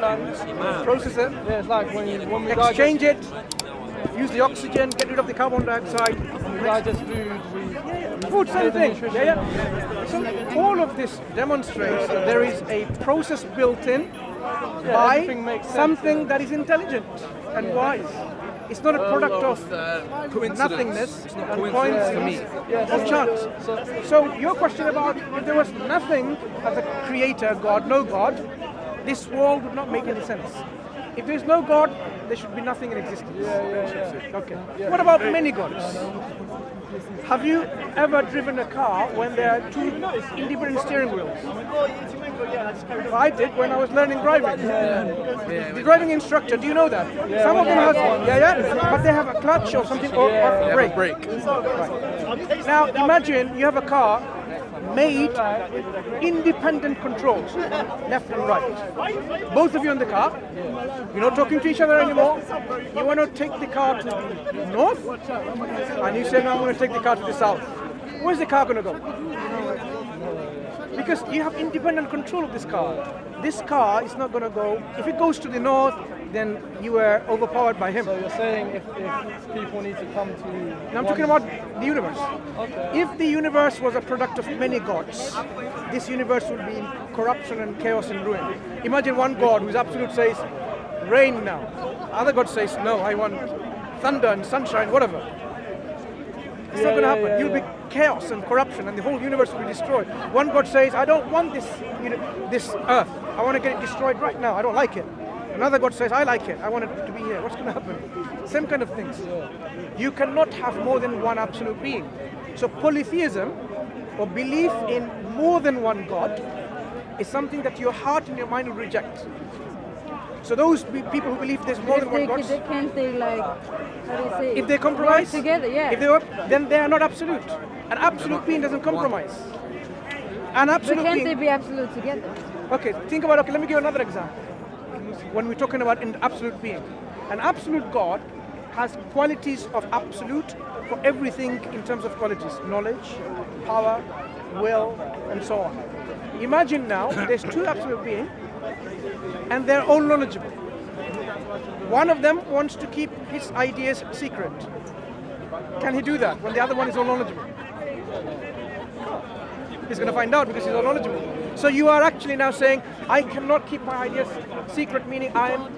our lungs, process it, Yeah, it's like when we exchange it, use the oxygen, get rid of the carbon dioxide. digest food, Food, same thing. nutrition. Yeah. So all of this demonstrates that there is a process built in by everything makes sense, something that is intelligent and wise. It's not a product of coincidence. nothingness It's not and coincidence to me. of chance. So your question about if there was nothing as a creator, God, no God, this world would not make any sense. If there's no God, there should be nothing in existence. Okay. What about many gods? Have you ever driven a car when there are two independent steering wheels? I did when I was learning driving. The driving instructor, do you know that? Some of them have, but they have a clutch or something or a brake. Right. Now imagine you have a car made with independent controls, left and right. Both of you in the car, you're not talking to each other anymore. You want to take the car to the north, and you say, no, I'm going to take the car to the south. Where's the car going to go? Because you have independent control of this car. This car is not going to go, if it goes to the north, then you were overpowered by him. So you're saying if people need to come to... Now I'm talking about the universe. Okay. If the universe was a product of many gods, this universe would be in corruption and chaos and ruin. Imagine one god who's absolute says, rain now. Other god says, no, I want thunder and sunshine, whatever. It's not going to happen. You'll be chaos and corruption and the whole universe will be destroyed. One god says, I don't want this earth. I want to get it destroyed right now. I don't like it. Another God says, I like it, I want it to be here. What's going to happen? Same kind of things. You cannot have more than one absolute being. So polytheism, or belief in more than one God, is something that your heart and your mind will reject. So those people who believe there's more than one God, Can't they like, how do you say? if they compromise, work together, then they are not absolute. An absolute being doesn't compromise. An But absolute can't they being. be absolute together? Okay, think about, let me give you another example. When we're talking about an absolute being. An absolute God has qualities of absolute for everything in terms of qualities. Knowledge, power, will, and so on. Imagine now, there's two absolute beings, and they're all knowledgeable. One of them wants to keep his ideas secret. Can he do that when the other one is all knowledgeable? He's going to find out because he's all knowledgeable. So you are actually now saying, I cannot keep my ideas secret, meaning I am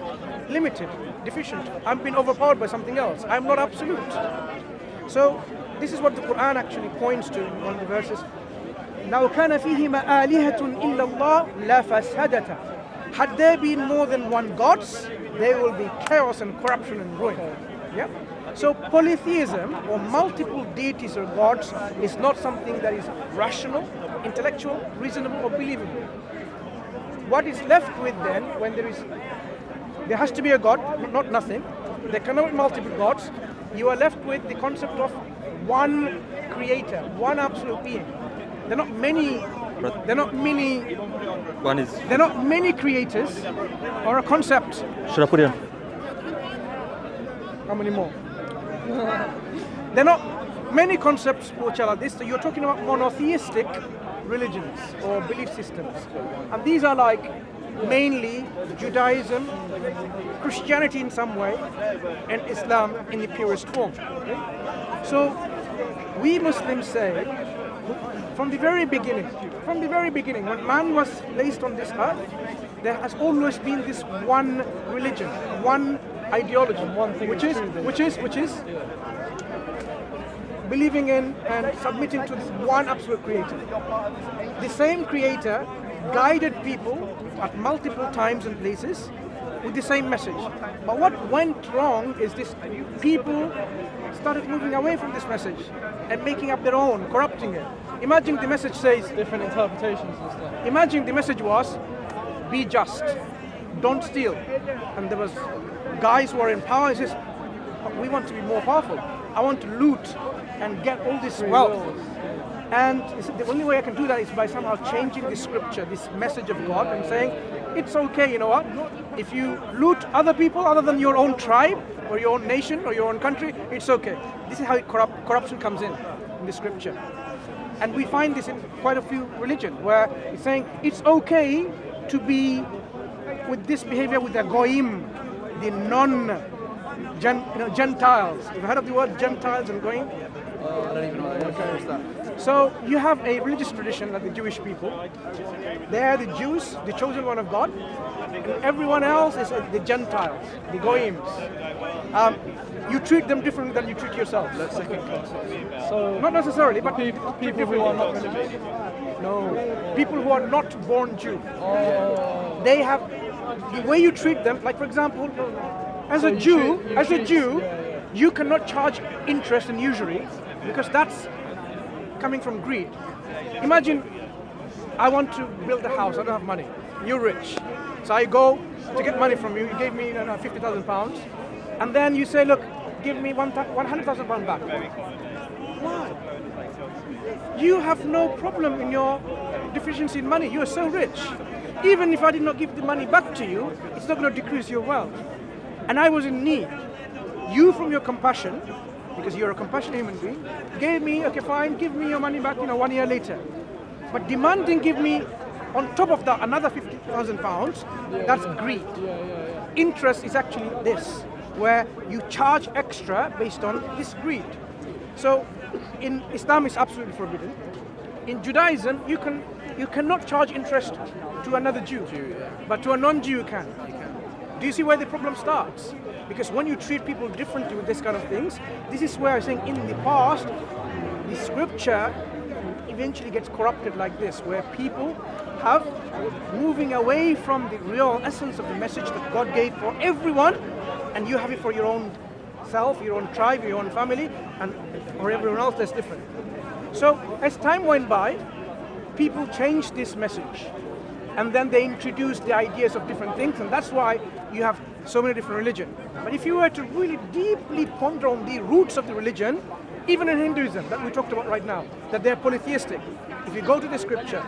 limited, deficient. I'm being overpowered by something else. I'm not absolute. So this is what the Quran actually points to in one of the verses. لَوْ كَانَ فِيهِمَا آلِهَةٌ إِلَّا اللَّهُ لَفَسَدَتَا. Had there been more than one gods, there will be chaos and corruption and ruin. Yeah? So polytheism, or multiple deities or gods, is not something that is rational, intellectual, reasonable, or believable. What is left with then, when there has to be a God, not nothing, there cannot be multiple gods, you are left with the concept of one creator, one absolute being. They're not many creators or a concept. Should I put it on? How many more? They're not many concepts which are like this. So you're talking about monotheistic religions or belief systems. And these are like mainly Judaism, Christianity in some way, and Islam in the purest form. Okay? So we Muslims say, from the very beginning, when man was placed on this earth, there has always been this one religion, one ideology, one thing, which is believing in and submitting to this one absolute creator. The same creator guided people at multiple times and places with the same message. But what went wrong is this: people started moving away from this message and making up their own, corrupting it. Imagine the message says, different interpretations and stuff. Imagine the message was, be just, don't steal. And there was guys who are in power, he says, we want to be more powerful. I want to loot and get all this wealth. And he said, the only way I can do that is by somehow changing the scripture, this message of God, and saying, it's okay, you know what? If you loot other people other than your own tribe, or your own nation, or your own country, it's okay. This is how corruption comes in the scripture. And we find this in quite a few religions, where it's saying it's okay to be with this behavior with the goyim, the Gentiles. You've heard of the word Gentiles and goyim? I don't even know what that. So you have a religious tradition like the Jewish people. They are the Jews, the chosen one of God, and everyone else is the Gentiles, the goyims. You treat them different than you treat yourselves. So Not necessarily, but people who are not religious. no, people who are not born Jew. Oh. They have the way you treat them. Like for example, as a Jew, you cannot charge interest and usury because that's coming from greed. Imagine I want to build a house. I don't have money. You're rich, so I go to get money from you. You gave me £50,000, and then you say, look, give me £100,000 back. Why? You have no problem in your deficiency in money. You are so rich. Even if I did not give the money back to you, it's not going to decrease your wealth. And I was in need. You, from your compassion, because you're a compassionate human being, gave me, okay, fine, give me your money back, 1 year later. But demanding give me, on top of that, another £50,000, that's greed. Interest is actually this, where you charge extra based on this greed. So in Islam it's absolutely forbidden. In Judaism, you cannot charge interest to another Jew, but to a non-Jew you can. Do you see where the problem starts? Because when you treat people differently with this kind of things, this is where I'm saying in the past, the scripture eventually gets corrupted like this, where people have moving away from the real essence of the message that God gave for everyone, and you have it for your own self, your own tribe, your own family, and for everyone else that's different. So as time went by, people changed this message, and then they introduced the ideas of different things, and that's why you have so many different religions. But if you were to really deeply ponder on the roots of the religion, even in Hinduism that we talked about right now, that they're polytheistic. If you go to the scripture,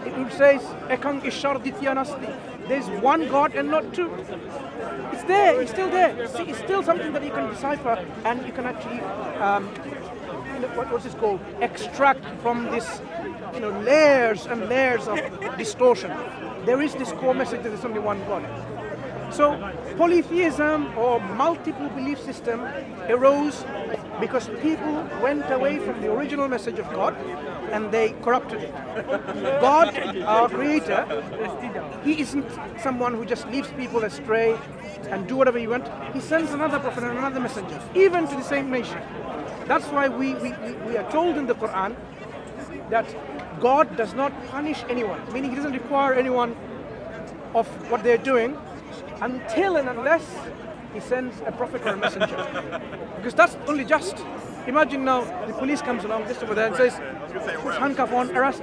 it says, Ekang Ishar Dityanasti. There's one God and not two. It's there, it's still there. See, it's still something that you can decipher, and you can actually, what's this called? Extract from this, layers and layers of distortion. There is this core message that there's only one God. So polytheism or multiple belief system arose because people went away from the original message of God and they corrupted it. God, our creator, he isn't someone who just leaves people astray and do whatever he wants. He sends another prophet and another messenger, even to the same nation. That's why we are told in the Quran that God does not punish anyone, meaning he doesn't require anyone of what they're doing until and unless he sends a prophet or a messenger. Because that's only just. Imagine now the police comes along just over there and says, put handcuff on, arrest.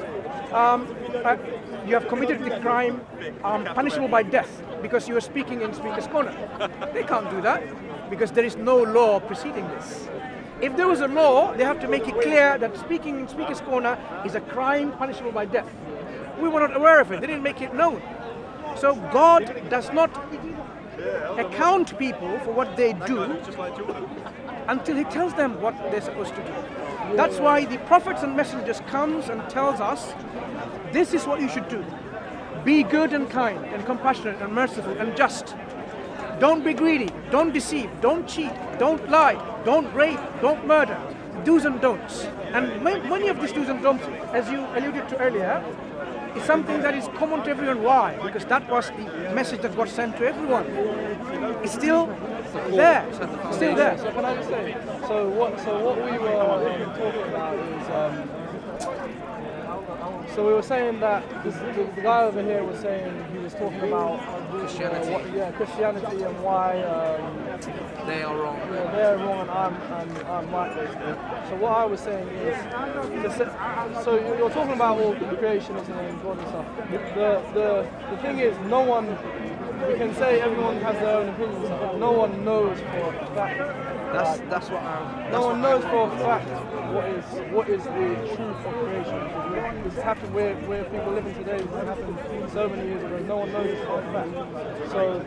You have committed the crime punishable by death because you are speaking in Speaker's Corner. They can't do that because there is no law preceding this. If there was a law, they have to make it clear that speaking in Speaker's Corner is a crime punishable by death. We were not aware of it. They didn't make it known. So God does not account people for what they do until he tells them what they're supposed to do. That's why the prophets and messengers comes and tells us, this is what you should do. Be good and kind and compassionate and merciful and just. Don't be greedy, don't deceive, don't cheat, don't lie, don't rape, don't murder. Do's and don'ts. And many of these do's and don'ts, as you alluded to earlier, is something that is common to everyone. Why? Because that was the message that God sent to everyone. It's still there. It's still there. So can I just say, so what we were talking about is, so we were saying that the guy over here was saying, he was talking about Christianity. Christianity and why They are wrong. they're wrong and I'm right, basically. So what I was saying is, so you're talking about all the creationism and God and stuff. The thing is, no one, we can say everyone has their own opinions, but no one knows for a fact. That's what I'm. No one knows for a fact what is the truth of creation. This has happened where people living today. This happened so many years ago. No one knows this for a fact. So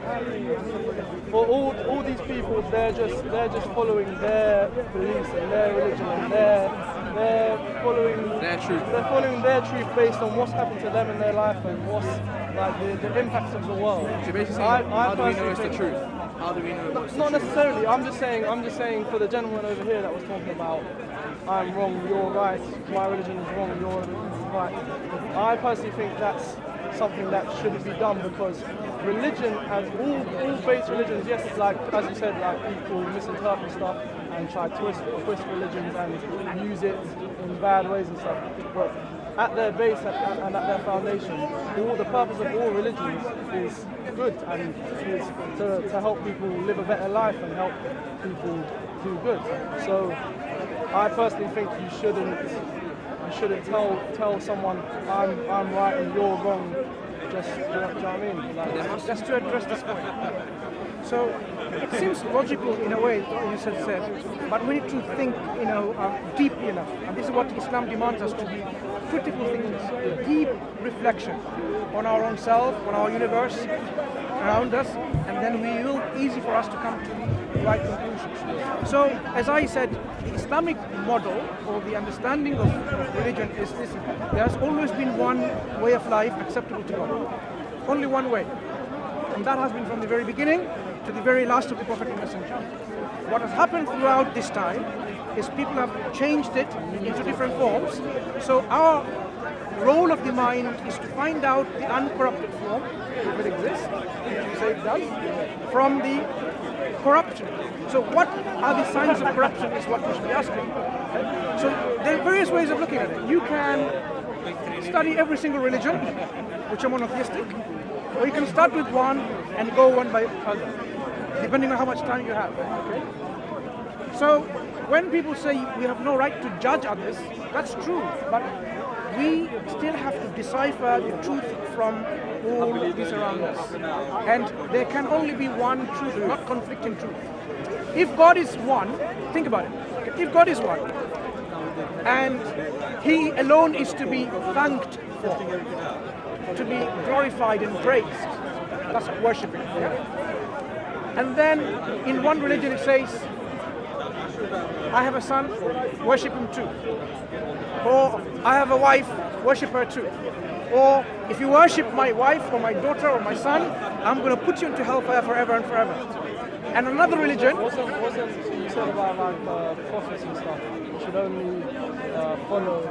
for all these people, they're just following their beliefs and their religion and they're following Their truth. They're following their truth based on what's happened to them in their life and like the impacts of the world. So basically saying, how do we know it's the truth? How do we know it's the Not truth? necessarily. I'm just saying for the gentleman over here that was talking about I'm wrong, you're right, my religion is wrong, your religion is right. I personally think that's something that shouldn't be done because religion, as all base religions, yes, like as you said, like people misinterpret stuff and try to twist religions and use it in bad ways and stuff. But at their base and at their foundation, the purpose of all religions is good and is to help people live a better life and help people do good. So I personally think you shouldn't tell someone I'm right and you're wrong. Just, you know what I mean? Like, Just to address this point. So it seems logical in a way, what you said, but we need to think, deeply enough. And this is what Islam demands us to be critical thinkers, deep reflection on our own self, on our universe around us, and then we will easy for us to come to the right conclusions. So, as I said, the Islamic model or the understanding of religion is this: there has always been one way of life acceptable to God, only one way, and that has been from the very beginning to the very last of the Prophet and Messenger. What has happened throughout this time is people have changed it into different forms. So our role of the mind is to find out the uncorrupted form, if it exists, which we say it does, from the corruption. So what are the signs of corruption is what we should be asking. So there are various ways of looking at it. You can study every single religion, which are monotheistic, or you can start with one and go one by other, depending on how much time you have. Okay? So when people say we have no right to judge others, that's true, but we still have to decipher the truth from all this around us. And there can only be one truth, not conflicting truth. If God is one, think about it. If God is one, and He alone is to be thanked for, to be glorified and praised, that's worshipping. Yeah? And then in one religion it says, I have a son, worship him too. Or I have a wife, worship her too. Or if you worship my wife or my daughter or my son, I'm going to put you into hellfire forever and forever. And another religion... Wasn't you said about like prophets and stuff, you should only follow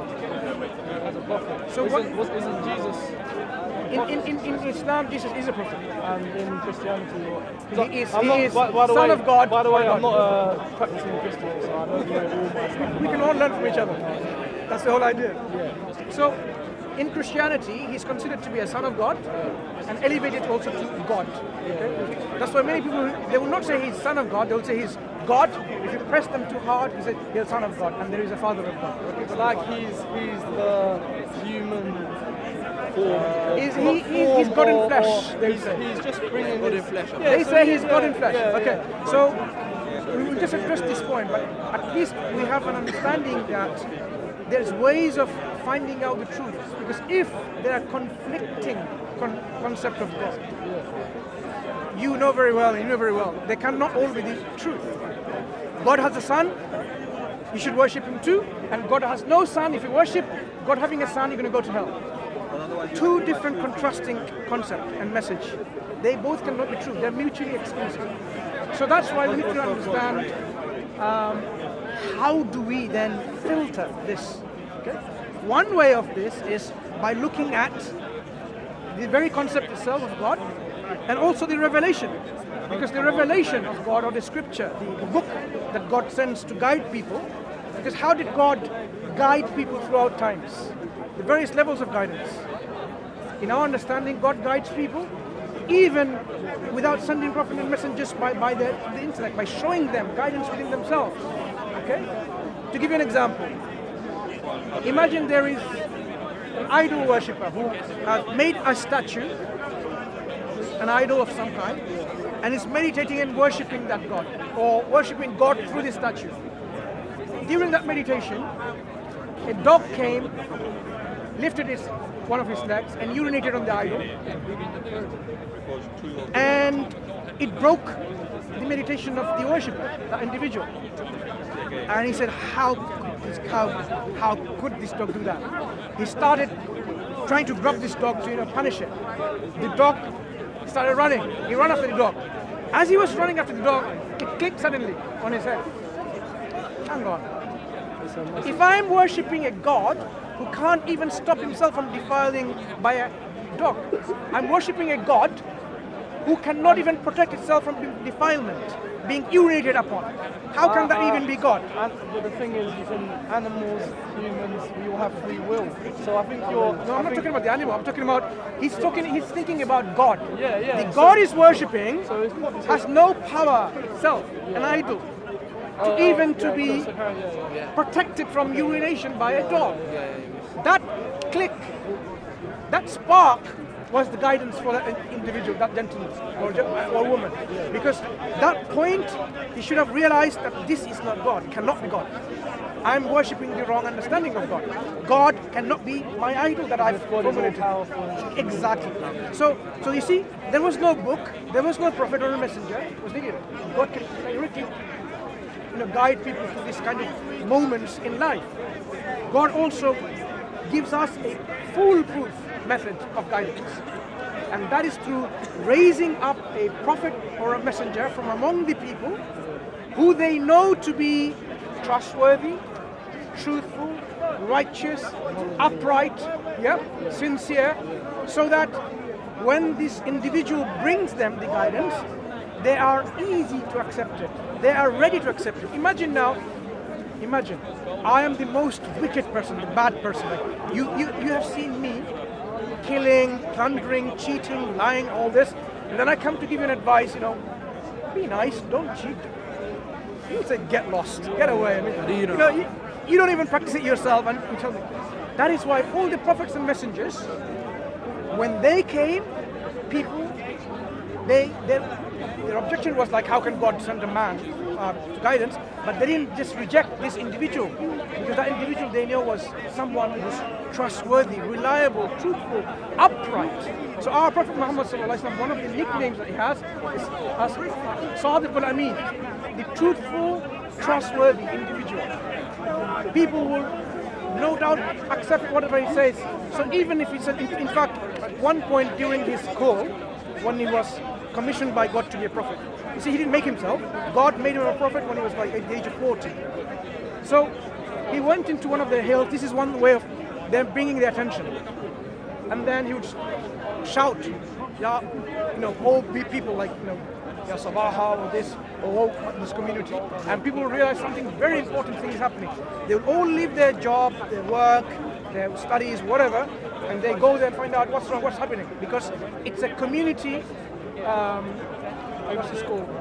as a prophet. So isn't Jesus... In Islam, Jesus is a prophet. And in Christianity, He is Son of God. By the way, I'm not a practicing Christian, so I don't know all my stuff. We can all learn from each other. That's the whole idea. Yeah. So, in Christianity, he's considered to be a son of God and elevated also to God. Okay? That's why many people, they will not say he's son of God, they will say he's God. If you press them too hard, he said he's son of God and there is a father of God. Okay? It's like he's the human form. He's God in flesh. He's just bringing God in his... flesh. They say he's God in flesh. Yeah, okay, yeah. so we will just address this point, but at least we have an understanding that there's ways of finding out the truth. Because if there are conflicting concepts of God, you know very well, they cannot all be the truth. God has a son, you should worship him too, and God has no son. If you worship God having a son, you're going to go to hell. Two different contrasting concept and message. They both cannot be true. They're mutually exclusive. So that's why we need to understand how do we then filter this. Okay? One way of this is by looking at the very concept itself of God and also the revelation. Because the revelation of God, or the scripture, the book that God sends to guide people, because how did God guide people throughout times? The various levels of guidance. In our understanding, God guides people even without sending prophet and messengers by the intellect, by showing them guidance within themselves. Okay? To give you an example, imagine there is an idol worshipper who has made a statue, an idol of some kind, and is meditating and worshipping that God, or worshipping God through the statue. During that meditation, a dog came, lifted one of his legs and urinated on the idol, and it broke the meditation of the worshipper, the individual. And he said, how could this dog do that? He started trying to grab this dog to punish it. The dog started running. He ran after the dog. As he was running after the dog, it clicked suddenly on his head. Hang on. If I'm worshipping a God who can't even stop himself from defiling by a dog, I'm worshipping a God who cannot even protect itself from defilement, being urinated upon. How can that even be God? But the thing is, in animals, humans, we all have free will. So I think you're... No, I'm not talking about the animal. I'm talking about, he's thinking about God. Yeah. The God is worshipping So it's not... has no power itself, an idol, to be protected from urination by a dog. That click, that spark was the guidance for that individual, that gentleman or woman. Because that point, he should have realized that this is not God, cannot be God. I'm worshipping the wrong understanding of God. God cannot be my idol that I've formulated. Exactly. So you see, there was no book, there was no prophet or a messenger. It was needed. God can directly guide people through these kind of moments in life. God also gives us a foolproof method of guidance, and that is through raising up a prophet or a messenger from among the people who they know to be trustworthy, truthful, righteous, upright, sincere, so that when this individual brings them the guidance, they are easy to accept it. They are ready to accept it. Imagine, I am the most wicked person, the bad person. Like you have seen me killing, plundering, cheating, lying, all this, and then I come to give you an advice, be nice, don't cheat. You say, get lost, get away. You don't even practice it yourself, and you tell me. That is why all the prophets and messengers, when they came, people, their objection was like, how can God send a man to guidance? But they didn't just reject this individual, because that individual they knew was someone who was trustworthy, reliable, truthful, upright. So our Prophet Muhammad ﷺ, one of the nicknames that he has is Sadiq al-Amin, the truthful, trustworthy individual. People will no doubt accept whatever he says. So even if he said, in fact, at one point during his call, when he was commissioned by God to be a prophet. You see, he didn't make himself. God made him a prophet when he was like at the age of 40. So he went into one of the hills. This is one way of them bringing their attention. And then he would shout, all people like, Ya Sabaha or this, or this community. And people will realize something very important thing is happening. They will all leave their job, their work, their studies, whatever, and they go there and find out what's wrong, what's happening. Because it's a community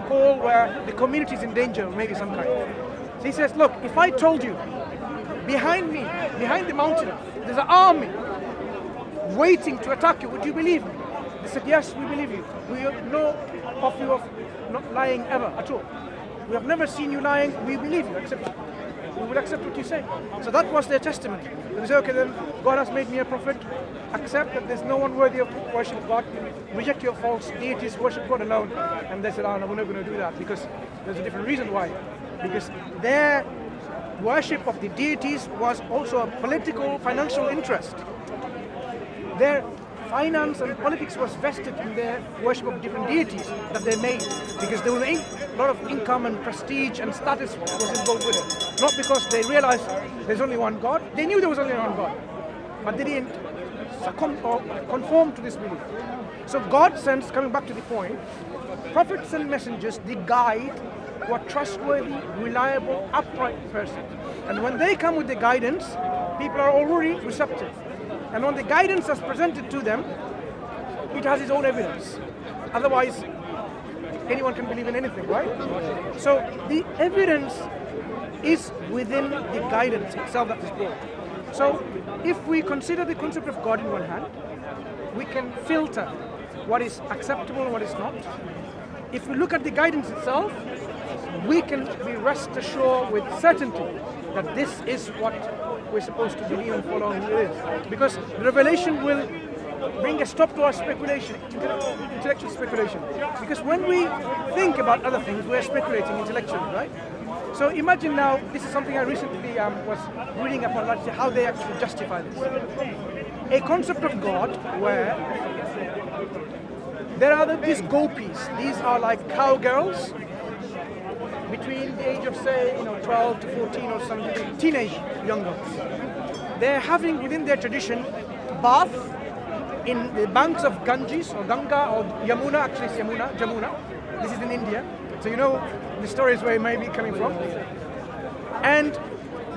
call where the community is in danger, maybe some kind. So he says, look, if I told you, behind me, behind the mountain, there's an army waiting to attack you, would you believe me? They said, yes, we believe you. We know of you of not lying ever at all. We have never seen you lying, we believe you, we will accept what you say. So that was their testimony. They say, okay, then God has made me a prophet, accept that there's no one worthy of worship God, reject your false deities, worship God alone. And they said, no, we're not going to do that, because there's a different reason why. Because their worship of the deities was also a political, financial interest. Their finance and politics was vested in their worship of different deities that they made, because there was a lot of income and prestige and status was involved with it. Not because they realized there's only one God. They knew there was only one God, but they didn't succumb or conform to this belief. So God sends, coming back to the point, prophets and messengers, the guide, who are trustworthy, reliable, upright person. And when they come with the guidance, people are already receptive. And when the guidance is presented to them, it has its own evidence. Otherwise, anyone can believe in anything, right? So the evidence is within the guidance itself that is brought. So if we consider the concept of God in one hand, we can filter what is acceptable and what is not. If we look at the guidance itself, we can be rest assured with certainty that this is what we're supposed to believe and follow who it is. Because revelation will bring a stop to our speculation, intellectual speculation. Because when we think about other things, we're speculating intellectually, right? So imagine now, this is something I recently was reading up on, how they actually justify this. A concept of God where there are these gopis. These are like cowgirls between the age of, say, 12 to 14 or something, teenage young girls. They're having within their tradition bath in the banks of Ganges or Ganga or Yamuna. Actually, it's Jamuna. This is in India, so you know the story is where it may be coming from. And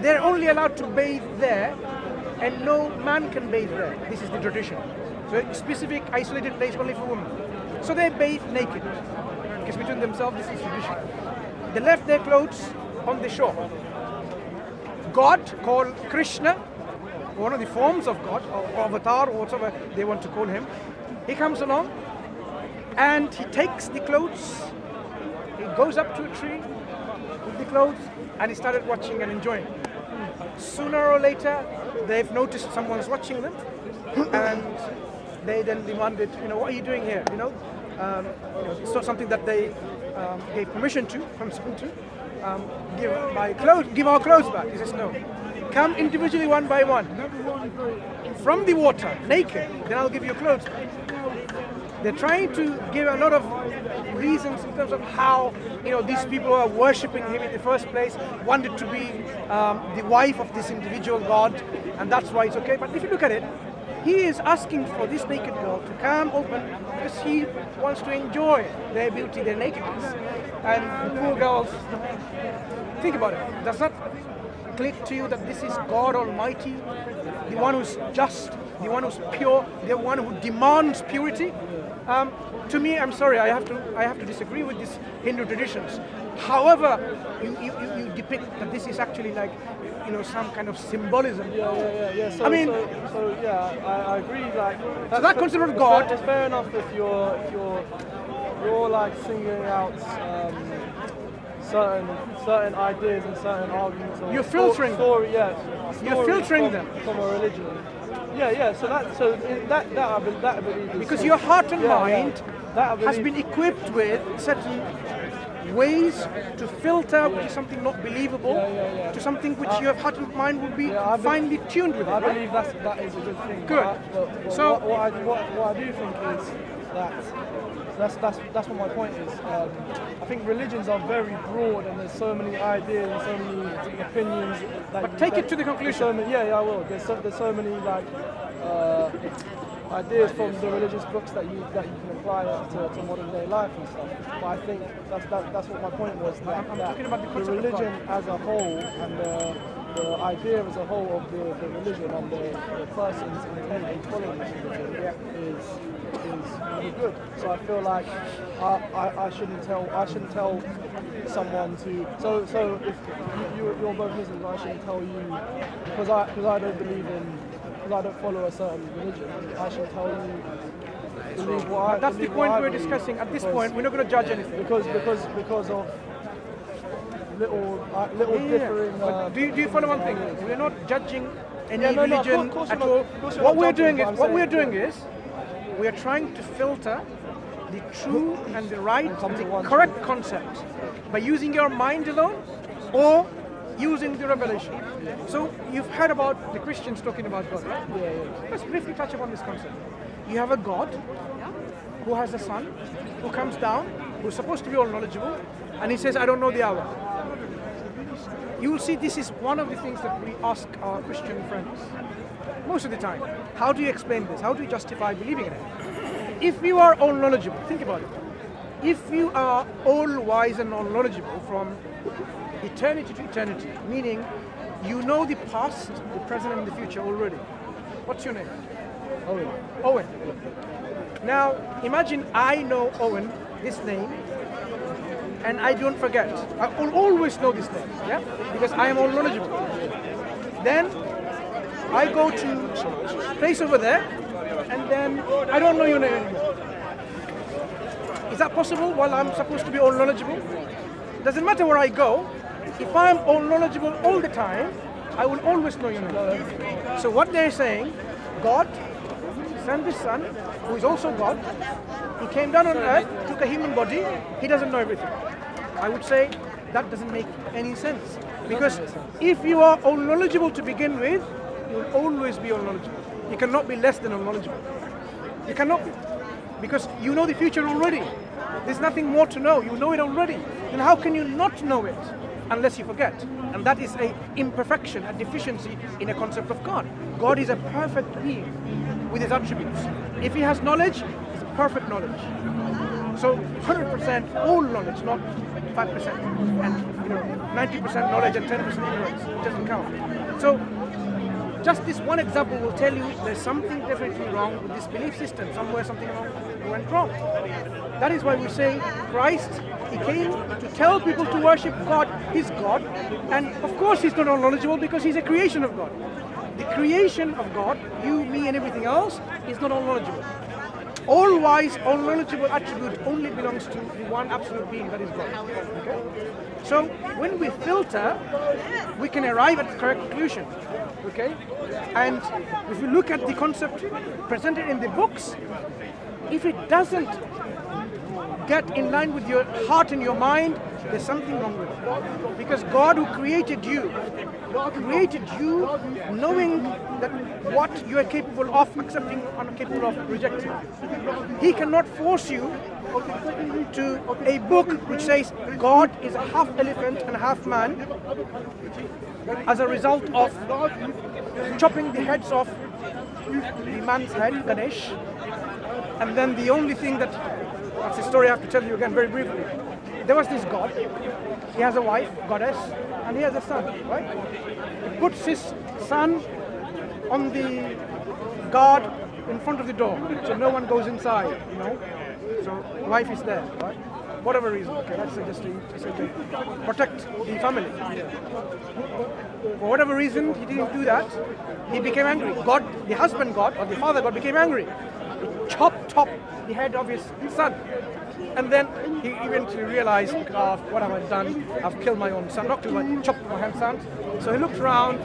they're only allowed to bathe there, and no man can bathe there. This is the tradition. So a specific isolated place only for women. So they bathe naked, because between themselves this is tradition. They left their clothes on the shore. God, called Krishna, one of the forms of God, or avatar, or whatever they want to call him, he comes along and he takes the clothes, he goes up to a tree with the clothes, and he started watching and enjoying. Sooner or later, they've noticed someone's watching them, and they then demanded, what are you doing here? It's not something that they gave permission to, from someone to. Give our clothes back. He says no. Come individually one by one. From the water, naked, then I'll give you clothes back. They're trying to give a lot of reasons in terms of how these people who are worshipping him in the first place wanted to be the wife of this individual god, and that's why it's okay. But if you look at it, he is asking for this naked girl to come open because he wants to enjoy their beauty, their nakedness. And the poor girls, think about it. Does that click to you that this is God Almighty, the one who's just, the one who's pure, the one who demands purity? To me, I'm sorry, I have to disagree with these Hindu traditions. However, you depict that this is actually like, some kind of symbolism. Yeah. So, I agree. Like, so that concept of God, it's fair enough if you're like singling out certain ideas and certain arguments. Or you're filtering you're filtering them from a religion. Yeah. So that I believe is because your heart and mind has been believe equipped with certain ways to filter which is something not believable to something which your heart and mind would be finely tuned with. I believe that is a good thing. Good. But So what I do think is that's what my point is. I think religions are very broad, and there's so many ideas and so many opinions. but take it to the conclusion. So many, I will. There's so many ideas from the religious books that you can apply to modern day life and stuff. But I think that's what my point was. I'm talking about the concept of religion God. as a whole and the idea as a whole of the religion and the person's intent in following this religion is really good. So I feel like I shouldn't tell someone to. So if you're both Muslims, I shouldn't tell you because I don't believe in. Because I don't follow a certain religion, I should tell you. Believe what I, That's the believe what point I we're believe, discussing. At this point, we're not going to judge anything. because of little differing. But do you follow one thing? We're not judging any No, religion of course at we're all. not. Of course we're What not we're judging, doing but is I'm we are trying to filter the true and the right, come to the one correct concept by using your mind alone or using the revelation. So you've heard about the Christians talking about God, right? Yeah. Let's briefly touch upon this concept. You have a God who has a son, who comes down, who's supposed to be all knowledgeable, and he says, I don't know the hour. You will see this is one of the things that we ask our Christian friends most of the time. How do you explain this? How do you justify believing in it? If you are all knowledgeable, think about it. If you are all wise and all knowledgeable from eternity to eternity, meaning you know the past, the present, and the future already. What's your name? Owen. Now, imagine I know Owen, this name, and I don't forget. I will always know this name, yeah? Because I am all knowledgeable. Then I go to place over there, and then I don't know your name anymore. Is that possible while I'm supposed to be all knowledgeable? Doesn't matter where I go. If I'm all knowledgeable all the time, I will always know your name. So what they're saying, God sent his son, who is also God. He came down on earth, took a human body. He doesn't know everything. I would say that doesn't make any sense. Because if you are all knowledgeable to begin with, you will always be all knowledgeable. You cannot be less than all knowledgeable. You cannot be. Because you know the future already. There's nothing more to know. You know it already. Then how can you not know it unless you forget? And that is an imperfection, a deficiency in a concept of God. God is a perfect being with his attributes. If he has knowledge, it's perfect knowledge. So 100% all knowledge, not 5%, and 90% knowledge and 10% ignorance. It doesn't count. So just this one example will tell you there's something definitely wrong with this belief system. Somewhere something went wrong. That is why we say Christ, he came to tell people to worship God, his God, and of course he's not all knowledgeable because he's a creation of God. The creation of God, you, me, and everything else, is not all knowledgeable. All wise, all knowledgeable attribute only belongs to the one absolute being, that is God. Okay? So when we filter, we can arrive at the correct conclusion. Okay? And if you look at the concept presented in the books, if it doesn't get in line with your heart and your mind, there's something wrong with it. Because God who created you knowing that what you are capable of accepting or capable of rejecting. He cannot force you to a book which says God is a half elephant and half man as a result of chopping the heads off the man's head, Ganesh, and then the only thing that's the story I have to tell you again very briefly. There was this god, he has a wife, goddess, and he has a son, right? He puts his son on the guard in front of the door, so no one goes inside, So wife is there, right? Whatever reason, okay, that's just to protect the family. For whatever reason, he didn't do that. He became angry. God, the husband God, or the father God became angry. He chopped off the head of his son. And then he eventually realized, what have I done? I've killed my own son. Not killed my, chopped my own son. So he looked around,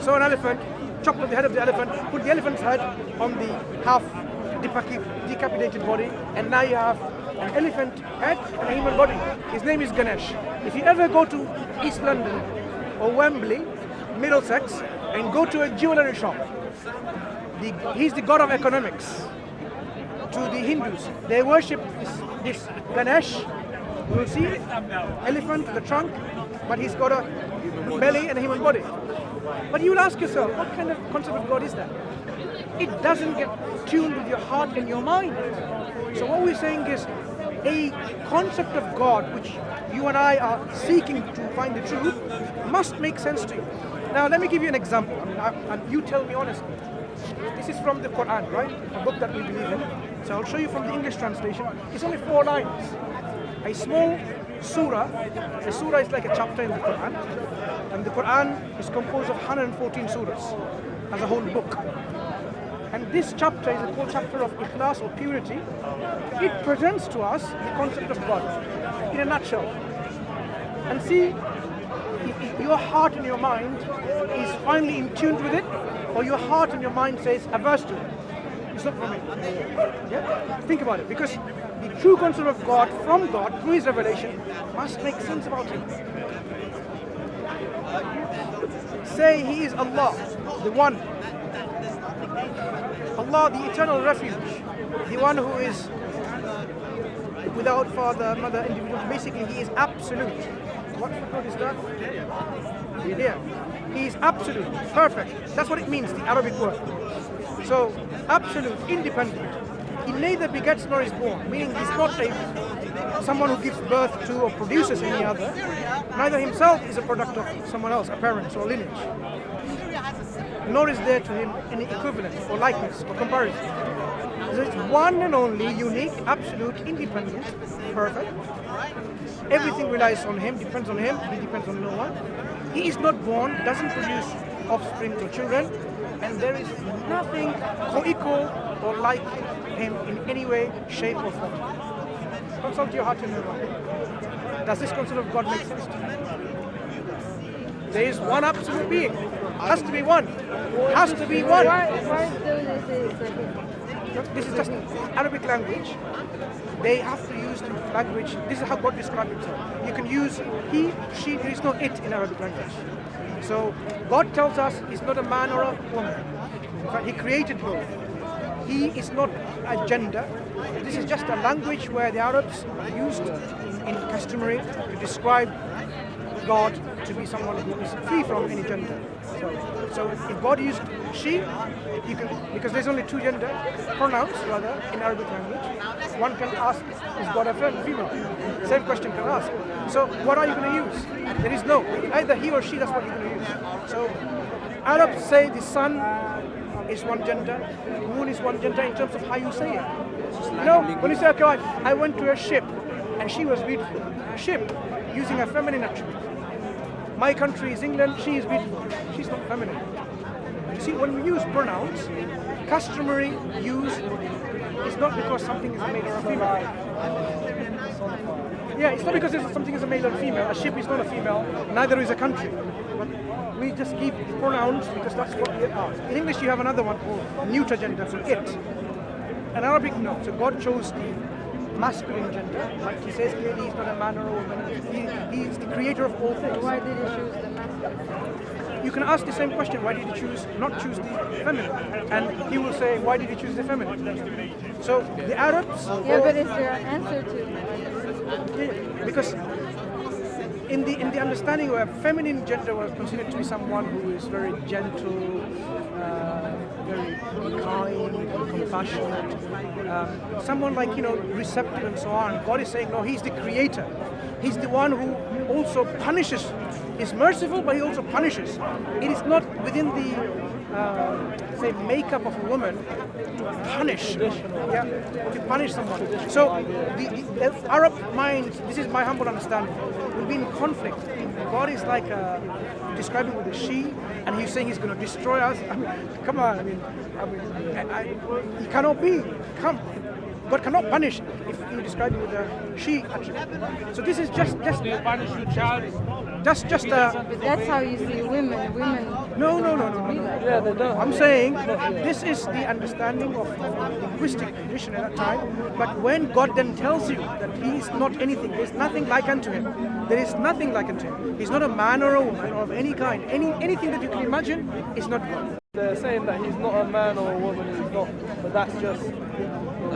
saw an elephant, chopped off the head of the elephant, put the elephant's head on the half decapitated body, and now you have an elephant head and a human body. His name is Ganesh. If you ever go to East London or Wembley, Middlesex, and go to a jewellery shop, he's the god of economics. To the Hindus, they worship this Ganesh. You will see elephant, the trunk, but he's got a belly and a human body. But you will ask yourself, what kind of concept of God is that? It doesn't get tuned with your heart and your mind. So what we're saying is a concept of God which you and I are seeking to find the truth must make sense to you. Now let me give you an example. And you tell me honestly. This is from the Quran, right? A book that we believe in. So I'll show you from the English translation. It's only 4 lines. A small surah. A surah is like a chapter in the Quran. And the Quran is composed of 114 surahs as a whole book. And this chapter is called chapter of ikhlas or purity. It presents to us the concept of God in a nutshell. And see, if your heart and your mind is finally in tune with it, or your heart and your mind says averse to it, it's not for me. Yeah? Think about it, because the true concept of God from God through his revelation must make sense about him. Say he is Allah, the one. Allah, the eternal refuge, the one who is without father, mother, individual. Basically, he is absolute. What word is that? Yeah. He is absolute, perfect. That's what it means, the Arabic word. So, absolute, independent. He neither begets nor is born, meaning he's not someone who gives birth to or produces any other. Neither himself is a product of someone else, a parent or lineage. Nor is there to him any equivalent or likeness or comparison. So it's one and only, unique, absolute, independent, perfect. Everything relies on him, depends on him, he depends on no one. He is not born, doesn't produce offspring or children, and there is nothing co-equal or like him in any way, shape or form. Consult your heart and your mind. Does this concept of God make sense to you? There is one absolute being. Has to be one. Has to be one. Why do they say it's like This is just Arabic language. They have to use the language. This is how God described himself. You can use he, she. There is no it in Arabic language. So God tells us he's not a man or a woman. In fact, he created both. He is not a gender. This is just a language where the Arabs used in customary to describe God to be someone who is free from any gender. So if God used she, you can, because there's only two gender pronouns rather in Arabic language. One can ask, is God a female? Same question can ask. So what are you going to use? There is no, either he or she, that's what you're going to use. So Arabs say the sun is one gender, moon is one gender in terms of how you say it. When you say, okay, I went to a ship and she was beautiful. Ship, using a feminine attribute. My country is England, she is beautiful. She's not feminine. You see, when we use pronouns, customary use is not because something is a male or a female. Yeah, it's not because something is a male or a female. A ship is not a female, neither is a country. But we just give pronouns because that's what we are. In English, you have another one called neuter gender, so it. In Arabic, no. So God chose the masculine gender, like he says clearly he's not a man or a woman. He is the creator of all things. Why did he choose the masculine? You can ask the same question, why did he not choose the feminine? And he will say, why did he choose the feminine? So the Arabs... Yeah, but is there an answer to it? Because in the understanding where feminine gender was considered to be someone who is very gentle, very kind, compassionate, someone like, receptive and so on. God is saying, no, he's the creator. He's the one who also punishes. He's merciful, but he also punishes. It is not within the, say, makeup of a woman to punish. To punish someone. So the Arab mind, this is my humble understanding, will be in conflict. God is like describing with a she, and he's saying he's going to destroy us. I mean, come on. He cannot be. God cannot punish if you describe it with a she attribute. So this is just But that's how you see women. No. Yeah, they don't. I'm saying this is the understanding of linguistic tradition at that time. But when God then tells you that he is not anything, there is nothing like unto him. There is nothing like unto him. He's not a man or a woman or of any kind. Anything that you can imagine is not God. They're saying that he's not a man or a woman, he's not, but that's just the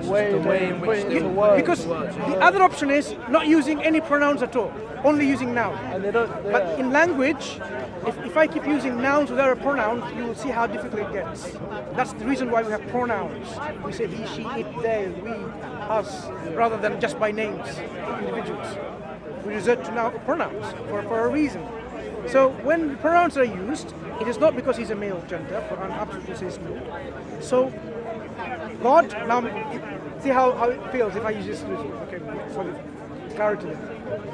way in which the word. Because the other option is not using any pronouns at all, only using nouns. And they don't. But in language, if I keep using nouns without a pronoun, you will see how difficult it gets. That's the reason why we have pronouns. We say he, she, it, they, we, us, rather than just by names, individuals. We resort to now pronouns for a reason. So when pronouns are used, it is not because he's a male gender, for an absolutely says no. So God, now see how it feels if I use this, okay, for the clarity.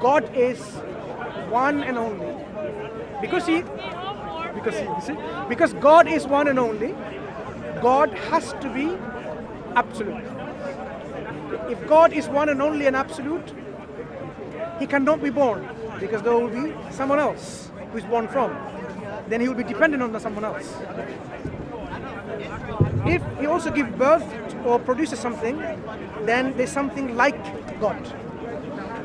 God is one and only. Because God is one and only, God has to be absolute. If God is one and only and absolute, he cannot be born, because there will be someone else who is born from. Then he will be dependent on someone else. If he also gives birth or produces something, then there's something like God.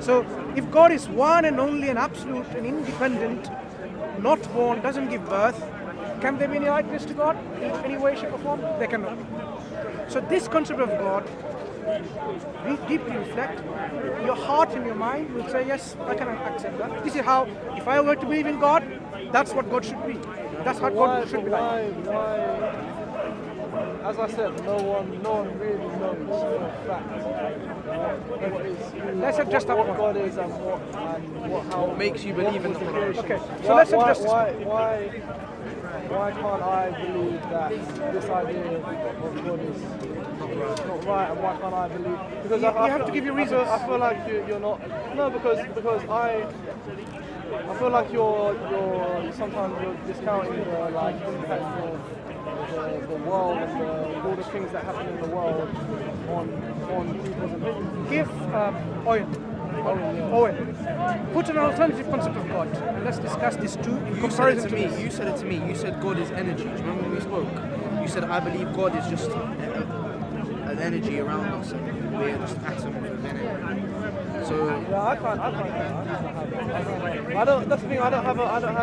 So if God is one and only and absolute and independent, not born, doesn't give birth, can there be any likeness to God in any way, shape or form? There cannot. So this concept of God, deeply reflect, your heart and your mind will say, yes, I can accept that. This is how, if I were to believe in God, that's what God should be. That's how God should be like. Why? As I said, no one really knows for a fact. Let's address that what one. God is and how What makes you believe in the Quran? Okay, so let's address this. Why can't I believe that this idea of God is not right, and why can't I believe? Because You have to give your reasons. I feel like you're not. No, because I feel like you're sometimes you're discounting the impact of the world and all the things that happen in the world on people's opinions. Give Owen. Put an alternative concept of God. And let's discuss this too in comparison to me. You said it to me. You said God is energy. Do you remember when we spoke? You said I believe God is just an energy around us. We're just atoms within it. So Yeah, I can't. I don't. That's the thing. I don't have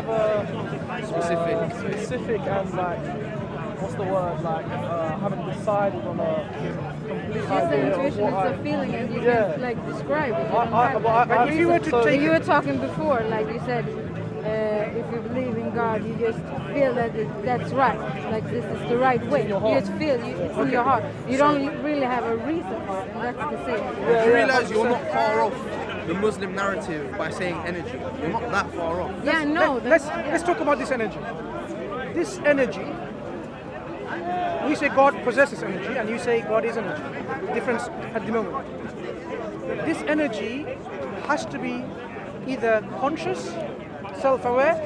a specific and like, what's the word? Like, haven't decided on a complete It's the idea of intuition, what it's a feeling, and you Yeah. can like describe it. You don't have it. But if you were to take You were talking before, like you said, if you believe in God, you just feel that that's right. Like this is the right way. You just feel it's in your heart. You don't really have a reason for it, and that's the same. you realise you're not far off the Muslim narrative by saying energy. You're not that far off. Yeah, no. Let's talk about this energy. This energy, we say God possesses energy, and you say God is energy. Difference at the moment. This energy has to be either conscious, self-aware,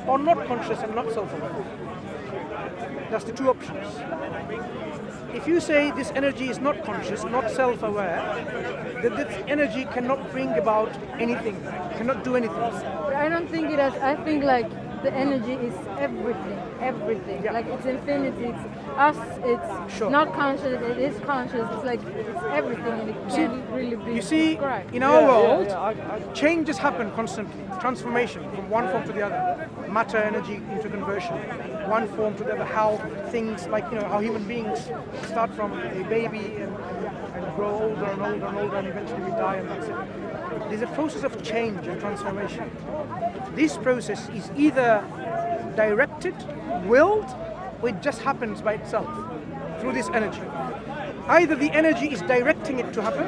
or not conscious and not self-aware. That's the two options. If you say this energy is not conscious, not self-aware, then this energy cannot bring about anything, cannot do anything. But I don't think it has. I think like the energy is everything. Yeah. Like it's infinity. It's us. It's Sure. not conscious. It is conscious. It's like it's everything, and it can't really be You see, described. in our world, I changes happen constantly. Transformation from one form to the other. Matter, energy into conversion. One form to the other. How things like, how human beings start from a baby and grow older and older and older, and eventually we die, and that's it. There's a process of change and transformation. This process is either directed, willed, or it just happens by itself through this energy. Either the energy is directing it to happen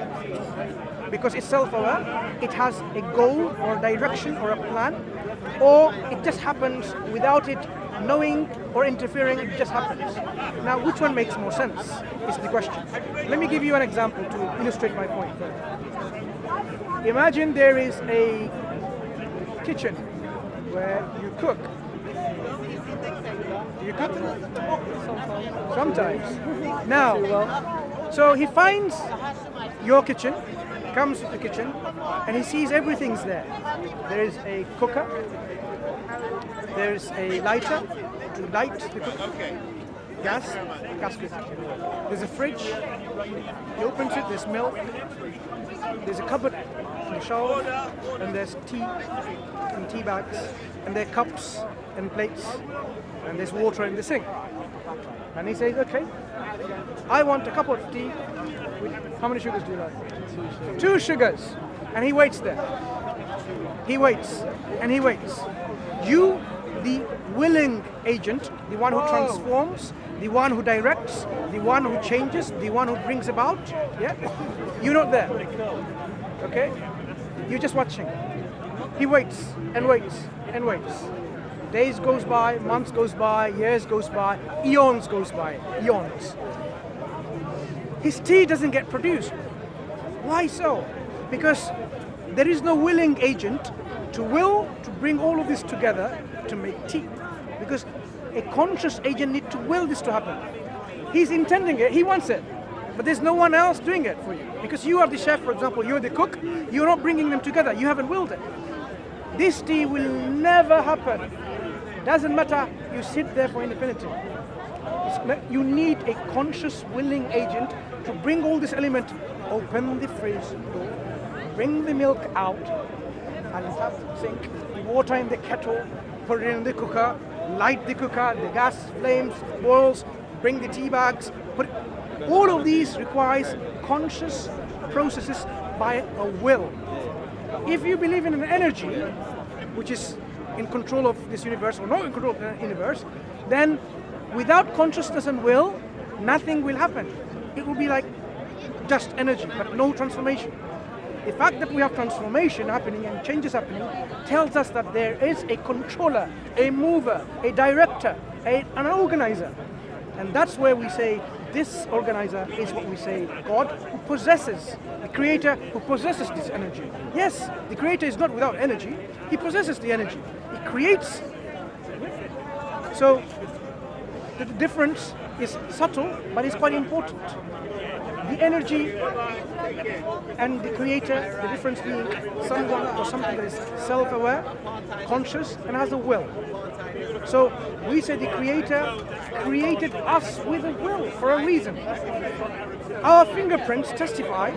because it's self-aware, it has a goal or a direction or a plan, or it just happens without it knowing or interfering, it just happens. Now, which one makes more sense is the question. Let me give you an example to illustrate my point. Imagine there is a kitchen where you cook. Do you cook? Sometimes. Now, so he finds your kitchen, comes to the kitchen, and he sees everything's there. There is a cooker, there's a lighter to light the cooker, gas cooker. There's a fridge, he opens it, there's milk, there's a cupboard on the shelf, and there's tea and tea bags, and there are cups and plates, and there's water in the sink. And he says, okay, I want a cup of tea with, how many sugars do you like? 2 sugars. And he waits there. He waits, and he waits. You, the willing agent, the one who transforms, the one who directs, the one who changes, the one who brings about, yeah? You're not there, okay? You're just watching. He waits and waits and waits. Days goes by, months goes by, years goes by, eons goes by, eons. His tea doesn't get produced. Why so? Because there is no willing agent to will to bring all of this together to make tea. Because a conscious agent needs to will this to happen. He's intending it, he wants it, but there's no one else doing it for you. Because you are the chef, for example, you're the cook, you're not bringing them together, you haven't willed it. This tea will never happen. Doesn't matter, you sit there for infinity. You need a conscious, willing agent to bring all this element, open the fridge door, bring the milk out, and tap the sink, the water in the kettle, put it in the cooker, light the cooker, the gas flames, boils, bring the tea bags, put it. All of these requires conscious processes by a will. If you believe in an energy, which is in control of this universe or not in control of the universe, then without consciousness and will, nothing will happen. It will be like just energy, but no transformation. The fact that we have transformation happening and changes happening tells us that there is a controller, a mover, a director, an organizer. And that's where we say this organizer is what we say God, who possesses, the creator who possesses this energy. Yes, the creator is not without energy, he possesses the energy. He creates. So the difference is subtle, but it's quite important. the energy and the creator, the difference being someone or something that is self-aware, conscious, and has a will. So we say the creator created us with a will for a reason. Our fingerprints testify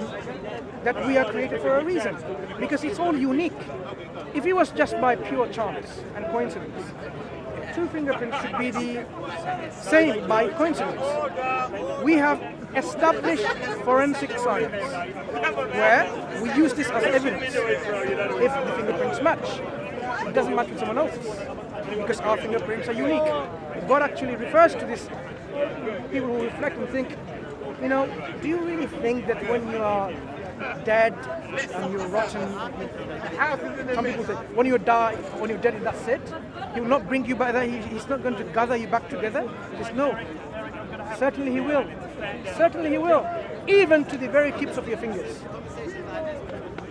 that we are created for a reason, because it's all unique. If it was just by pure chance and coincidence, two fingerprints should be the same by coincidence. We have established forensic science where we use this as evidence. If the fingerprints match, it doesn't match with someone else's, because our fingerprints are unique. God actually refers to this. People who reflect and think, you know, do you really think that when you are dead and you're rotten, some people say, when you die, when you're dead, that's it? He will not bring you back there, he's not going to gather you back together? He says, no. Certainly he will. Certainly he will. Even to the very tips of your fingers.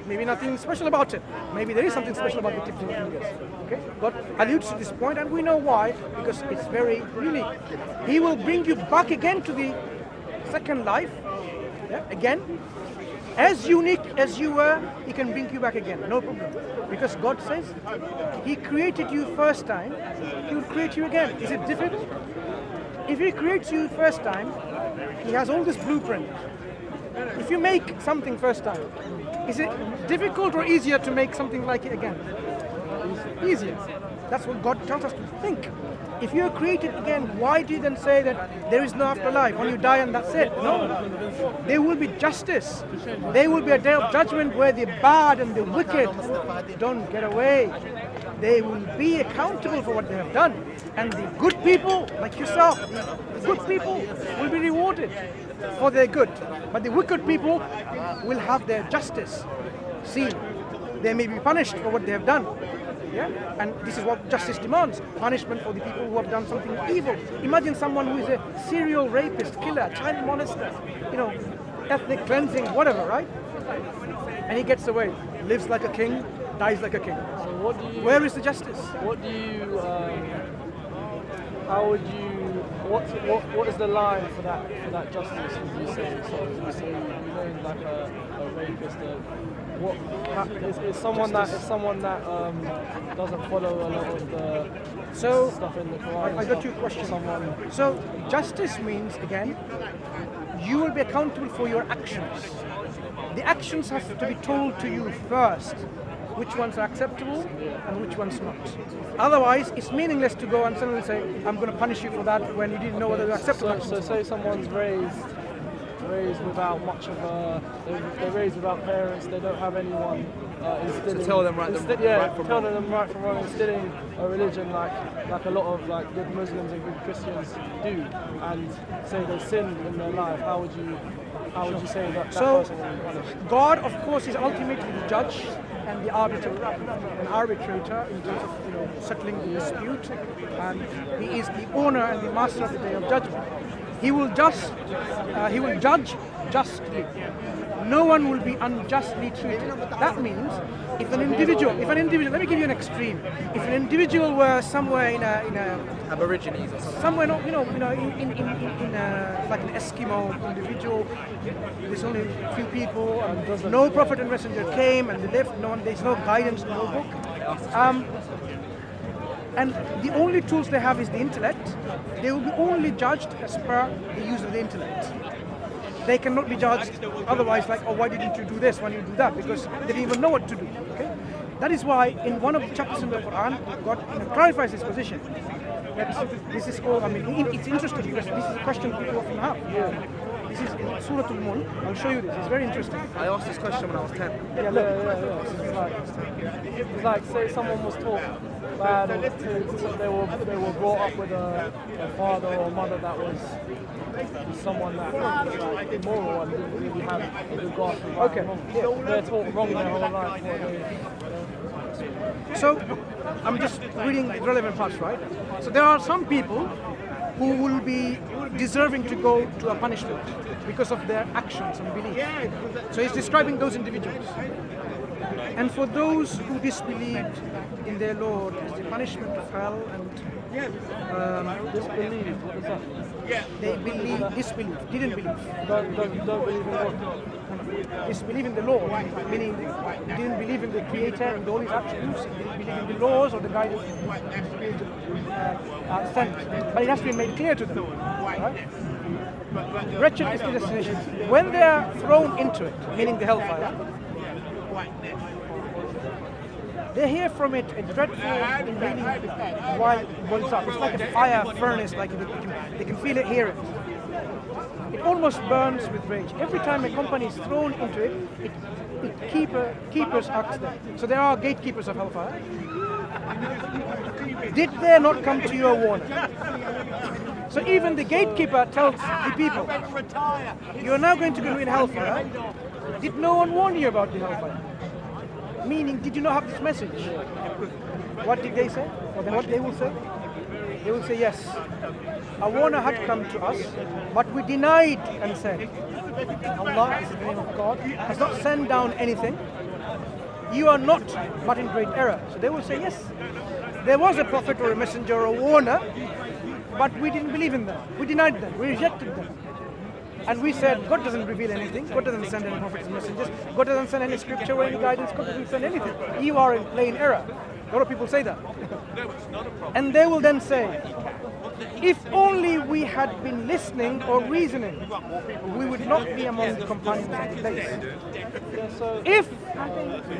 Maybe nothing special about it. Maybe there is something special about the tips of your fingers. Okay? God alludes to this point, and we know why, because it's very unique. He will bring you back again to the second life, again. As unique as you were, he can bring you back again, no problem. Because God says, he created you first time, he will create you again. Is it difficult? If he creates you first time, he has all this blueprint. If you make something first time, is it difficult or easier to make something like it again? Easier. That's what God tells us to think. If you are created again, why do you then say that there is no afterlife? When you die and that's it? No. There will be justice. There will be a day of judgment where the bad and the wicked don't get away. They will be accountable for what they have done. And the good people, like yourself, the good people will be rewarded for their good. But the wicked people will have their justice seen. They may be punished for what they have done. Yeah? And this is what justice demands, punishment for the people who have done something evil. Imagine someone who is a serial rapist, killer, child molester, you know, ethnic cleansing, whatever, right? And he gets away, lives like a king, dies like a king. So what do you, where is the justice? What do you, how would you, what is the line for that justice, would you say? So you say you named like a rapist, what is someone that doesn't follow a lot of the stuff in the Quran? I got your question. So justice means, again, you will be accountable for your actions. The actions have to be told to you first, which ones are acceptable and which ones not. Otherwise, it's meaningless to go and suddenly say, I'm going to punish you for that when you didn't know whether they're acceptable. So say someone's raised without much of a, they're raised without parents, they don't have anyone instilling. To tell them right from wrong, instilling a religion like a lot of like good Muslims and good Christians do, and say they sin in their life. How would you say that person will be punished? God, of course, is ultimately the judge and the arbitrator in terms of settling the dispute, and he is the owner and the master of the day of judgment. He will judge justly. No one will be unjustly treated. That means if an individual, let me give you an extreme. If an individual were somewhere in a Aborigines or something. somewhere, in like an Eskimo individual, there's only a few people, and no prophet and messenger came, and they left. There's no guidance, no book. And the only tools they have is the intellect. They will be only judged as per the use of the intellect. They cannot be judged otherwise, like, oh, why didn't you do this, why didn't you do that? Because they didn't even know what to do. Okay? That is why in one of the chapters in the Quran, God clarifies this position. That this is all, it's interesting because this is a question people often have. This is in Surah Al-Mulk. I'll show you this. It's very interesting. I asked this question when I was 10. Yeah, look. It's like say someone was taught bad, or they were brought up with a father or mother that was someone that was like immoral and didn't really have a good grasp of right and wrong. They're taught wrong their whole life. So I'm just reading the relevant parts, right? So there are some people who will be deserving to go to a punishment because of their actions and beliefs. So he's describing those individuals. And for those who disbelieved in their Lord, is the punishment of hell, and Disbelief, what does that mean? they disbelieve, didn't believe. Don't believe in what? Disbelieve in the Lord, meaning they didn't believe in the Creator and all His attributes, they didn't believe in the laws or the guidance sent. But it has to be made clear to them. Right? Wretched is the destination. When they are thrown into it, meaning the hellfire, they hear from it a dreadful, invading wild boils up. It's like a fire furnace, like they can feel it, hear it. It almost burns with rage. Every time a company is thrown into it, keepers ask them. So there are gatekeepers of hellfire. Did there not come to you a warning? So even the gatekeeper tells the people, you are now going to go in hellfire. Did no one warn you about the hellfire? Meaning, did you not have this message? What did they say? Or what they will say? They will say, yes, a warner had come to us, but we denied and said, Allah is the name of God, has not sent down anything. You are not, but in great error. So they will say, yes, there was a prophet or a messenger or a warner, but we didn't believe in them. We denied them. We rejected them. And we said, God doesn't reveal anything. God doesn't send any prophets and messengers. God doesn't send any scripture or any guidance. God doesn't send anything. You are in plain error. A lot of people say that. And they will then say, if only we had been listening or reasoning, we would not be among the companions of the place. If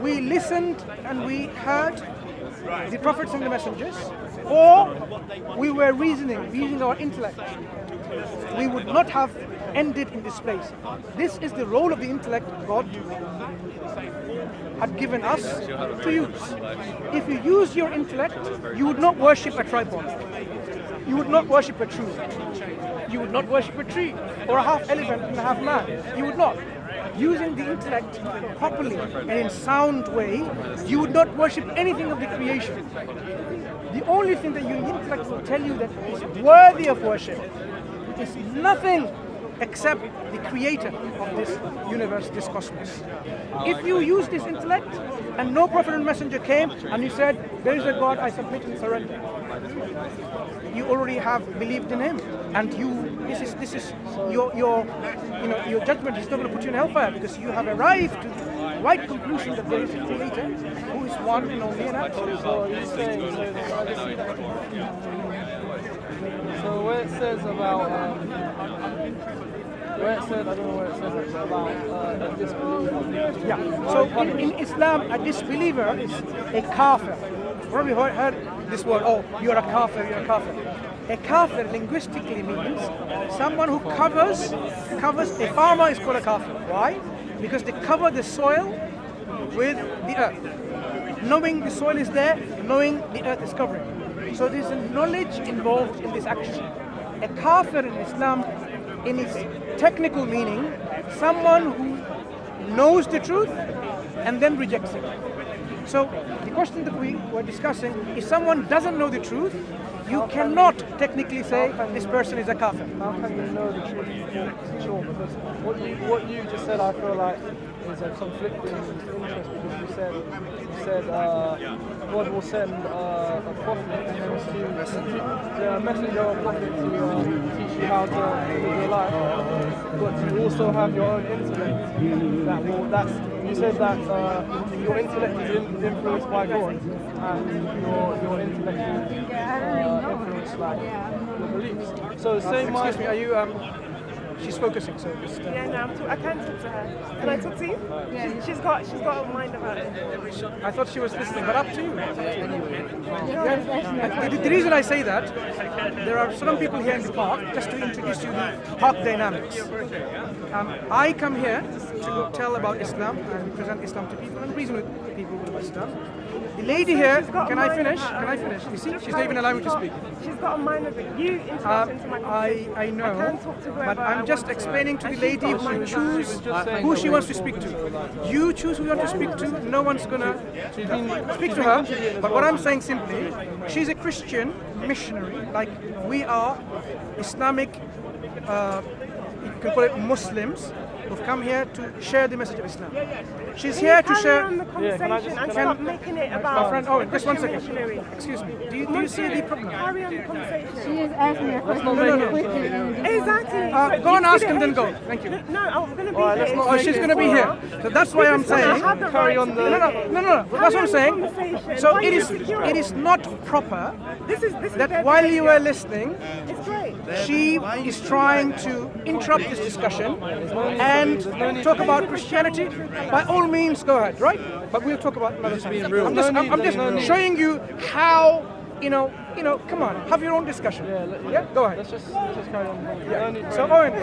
we listened and we heard the prophets and the messengers, or we were reasoning, using our intellect, we would not have ended in this place. This is the role of the intellect God had given us to use. If you use your intellect, you would not worship a tripod. You would not worship a tree. You would not worship a tree or a half elephant and a half man. You would not. Using the intellect properly and in sound way, you would not worship anything of the creation. The only thing that your intellect will tell you that is worthy of worship is nothing except the creator of this universe, this cosmos. If you use this intellect and no prophet and messenger came and you said, there is a God, I submit and surrender, you already have believed in him, and this is your judgment is not going to put you in hellfire, because you have arrived to the right conclusion that there is a creator who is one and only and absolute. So where it says about I don't know where it says about disbelief. Yeah. So in Islam, a disbeliever is a kafir. You've probably heard this word. Oh, you're a kafir. You're a kafir. A kafir linguistically means someone who covers. A farmer is called a kafir. Why? Because they cover the soil with the earth, knowing the soil is there, knowing the earth is covering. So there's a knowledge involved in this action. A kafir in Islam, in its technical meaning, someone who knows the truth and then rejects it. So the question that we were discussing, if someone doesn't know the truth, you cannot technically say this person is a kafir. How can you know the truth? Sure, because what you just said, I feel like is a conflicting interest, because you said God will send a prophet to a messenger or prophet to teach you how to live your life, but you also have your own intellect. You said that your intellect is influenced by God, and your intellect is influenced by your beliefs. So same Excuse me, are you she's focusing, so just Yeah, no, I can talk to her. Can I talk to you? Yeah. She's got a mind about it. I thought she was listening, but up to you. The reason I say that, there are some people here in the park, just to introduce you the park dynamics. I come here to tell about Islam and present Islam to people and reason with people with Islam. The lady here, can I finish? You see, she's not even allowing me to speak. She's got a mind of it. You interrupt into my conversation. I know, I can talk to whoever but I'm just explaining to the lady who choose who she wants to speak to. You choose who you want to speak to, no one's gonna speak to her. But what I'm saying simply, she's a Christian missionary, like we are Islamic, you can call it Muslims, who've come here to share the message of Islam. She's here to Carry share. on the conversation and stop making it My about friend, oh, just one second. missionary. Excuse me. Do you see the problem? Carry on the conversation. She is asking me a question not make it quickly. and Exactly. Go and you ask see and the then go. hatred. Thank you. No, I'm going to be Alright, let's here. not Oh, she's going to be here. So that's why I'm saying. I have the Carry right on to the- be No. That's what I'm saying. conversation. So Why it are is. you insecure? It is not proper This is that their while you were behaviour. listening, It's great. she is trying to interrupt this discussion and talk about Christianity. By all means, go ahead, right? But we'll talk about another thing. I'm just showing you how, you know, come on, have your own discussion. Yeah, go ahead. Let's just carry on. Yeah. So Owen.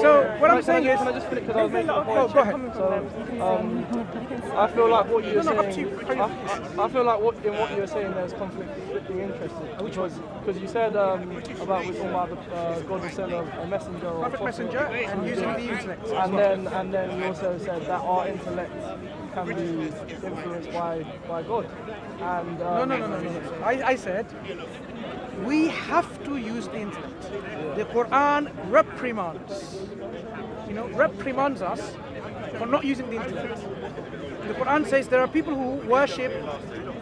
So what I'm saying is, can I just finish because I was making a point. oh, go ahead. So, I feel like what you're No, up to saying. you. I feel like what you're saying there's conflicting interests. Because you said about we're talking about God will send a messenger or Prophet messenger and using the intellect. and then you also said that our intellect can be influenced by God. And No. I said we have to use the intellect. The Quran reprimands us for not using the intellect. The Quran says there are people who worship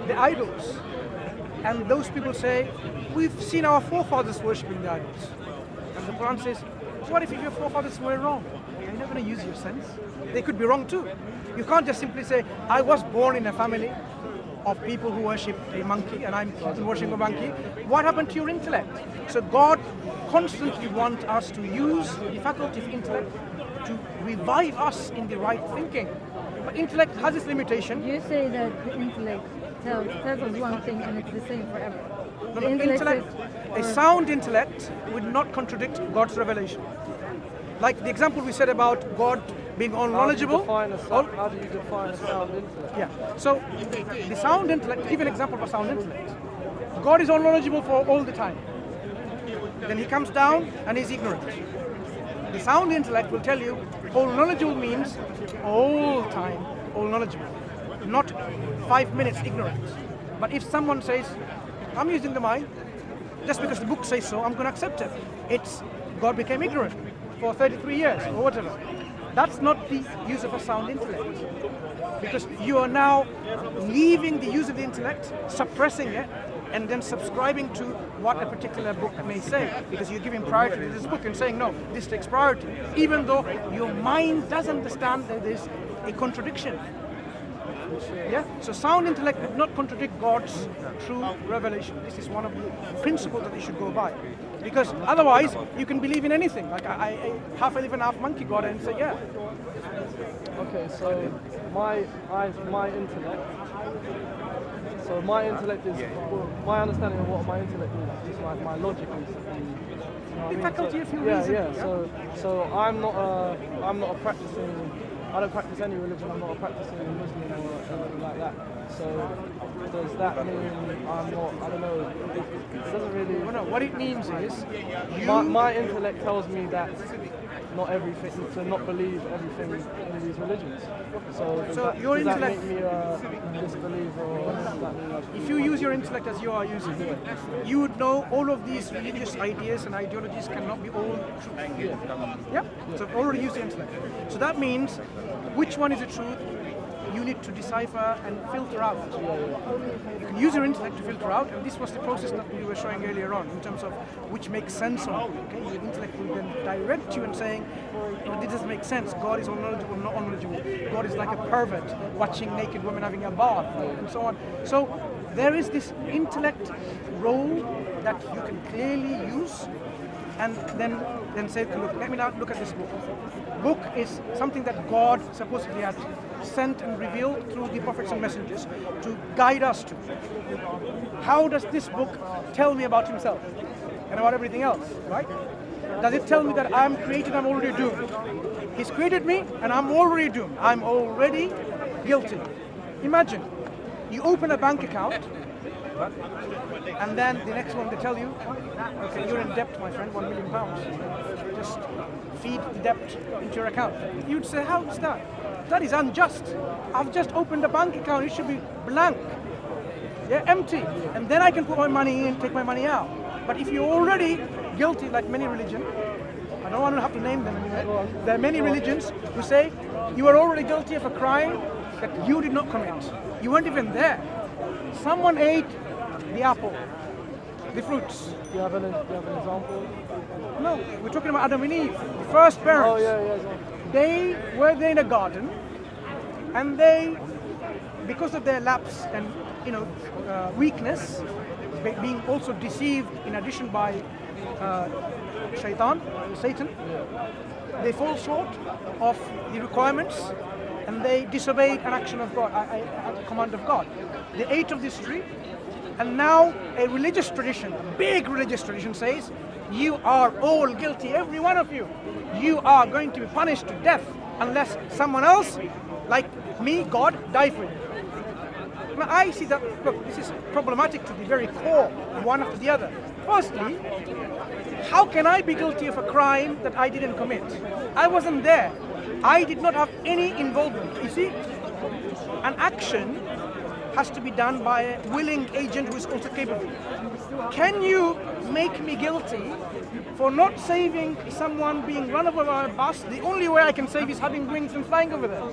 the idols, and those people say, we've seen our forefathers worshipping the idols. And the Quran says, what if your forefathers were wrong? You're not going to use your sense. They could be wrong too. You can't just simply say, I was born in a family of people who worship a monkey and I'm worshiping a monkey. What happened to your intellect? So God constantly wants us to use the faculty of intellect to revive us in the right thinking. But intellect has its limitation. You say that the intellect tells us one thing and it's the same forever. No, The intellect, is- a sound intellect would not contradict God's revelation. Like the example we said about God being all knowledgeable. How do you define a sound intellect? Yeah. So the sound intellect, give an example of a sound intellect. God is all knowledgeable for all the time. Then he comes down and he's ignorant. The sound intellect will tell you all knowledgeable means all time, all knowledgeable, not 5 minutes ignorant. But if someone says, I'm using the mind, just because the book says so, I'm going to accept it. It's God became ignorant for 33 years or whatever. That's not the use of a sound intellect. Because you are now leaving the use of the intellect, suppressing it, and then subscribing to what a particular book may say. Because you're giving priority to this book and saying, no, this takes priority. Even though your mind does understand that there's a contradiction. Yeah? So sound intellect would not contradict God's true revelation. This is one of the principles that you should go by. Because otherwise, you can believe in anything. Like I half elephant, half monkey God, and say, yeah. Okay, so my intellect. So my intellect is my understanding of what my intellect is. It's like my logic is. The faculty of your Yeah. reason. So I'm not a practicing. I don't practice any religion. I'm not a practicing Muslim or anything like that. So does that mean I'm not? I don't know. It doesn't really. Well, no, what it means is My intellect tells me that not everything, to not believe everything in these religions. So your does that intellect- make me a disbeliever, or does that mean if you use your intellect as you are using it, you would know all of these religious ideas and ideologies cannot be all true. Yeah? So already use the intellect. So that means which one is the truth, you need to decipher and filter out. You can use your intellect to filter out, and this was the process that we were showing earlier on in terms of which makes sense or not. Okay? Your intellect will then direct you and saying, oh, this doesn't make sense. God is unknowledgeable, not unknowledgeable. God is like a pervert watching naked women having a bath, and so on. So there is this intellect role that you can clearly use, and then say, look, let me now look at this book. Book is something that God supposedly had sent and revealed through the prophets and messengers to guide us to. How does this book tell me about himself and about everything else, right? Does it tell me that I'm created, I'm already doomed? He's created me and I'm already doomed. I'm already guilty. Imagine, you open a bank account and then the next one they tell you, okay, you're in debt, my friend, £1 million. Just feed the debt into your account. You'd say, how is that? That is unjust. I've just opened a bank account, it should be blank. Yeah, empty. And then I can put my money in, take my money out. But if you're already guilty, like many religions, I don't I don't have to name them anyway. There are many religions who say you are already guilty of a crime that you did not commit. You weren't even there. Someone ate the apple, the fruits. Do you have an example? No, we're talking about Adam and Eve, the first parents. Oh yeah. They were there in a garden, and they, because of their lapse and weakness, being also deceived in addition by Satan, they fall short of the requirements, and they disobeyed an action of God, a command of God. They ate of this tree, and now a religious tradition, a big religious tradition says, you are all guilty, every one of you. You are going to be punished to death unless someone else, like me, God, die for you. Now I see that, look, this is problematic to the very core, one after the other. Firstly, how can I be guilty of a crime that I didn't commit? I wasn't there. I did not have any involvement. You see, an action has to be done by a willing agent who is also capable. Can you make me guilty for not saving someone being run over by a bus? The only way I can save is having wings and flying over there.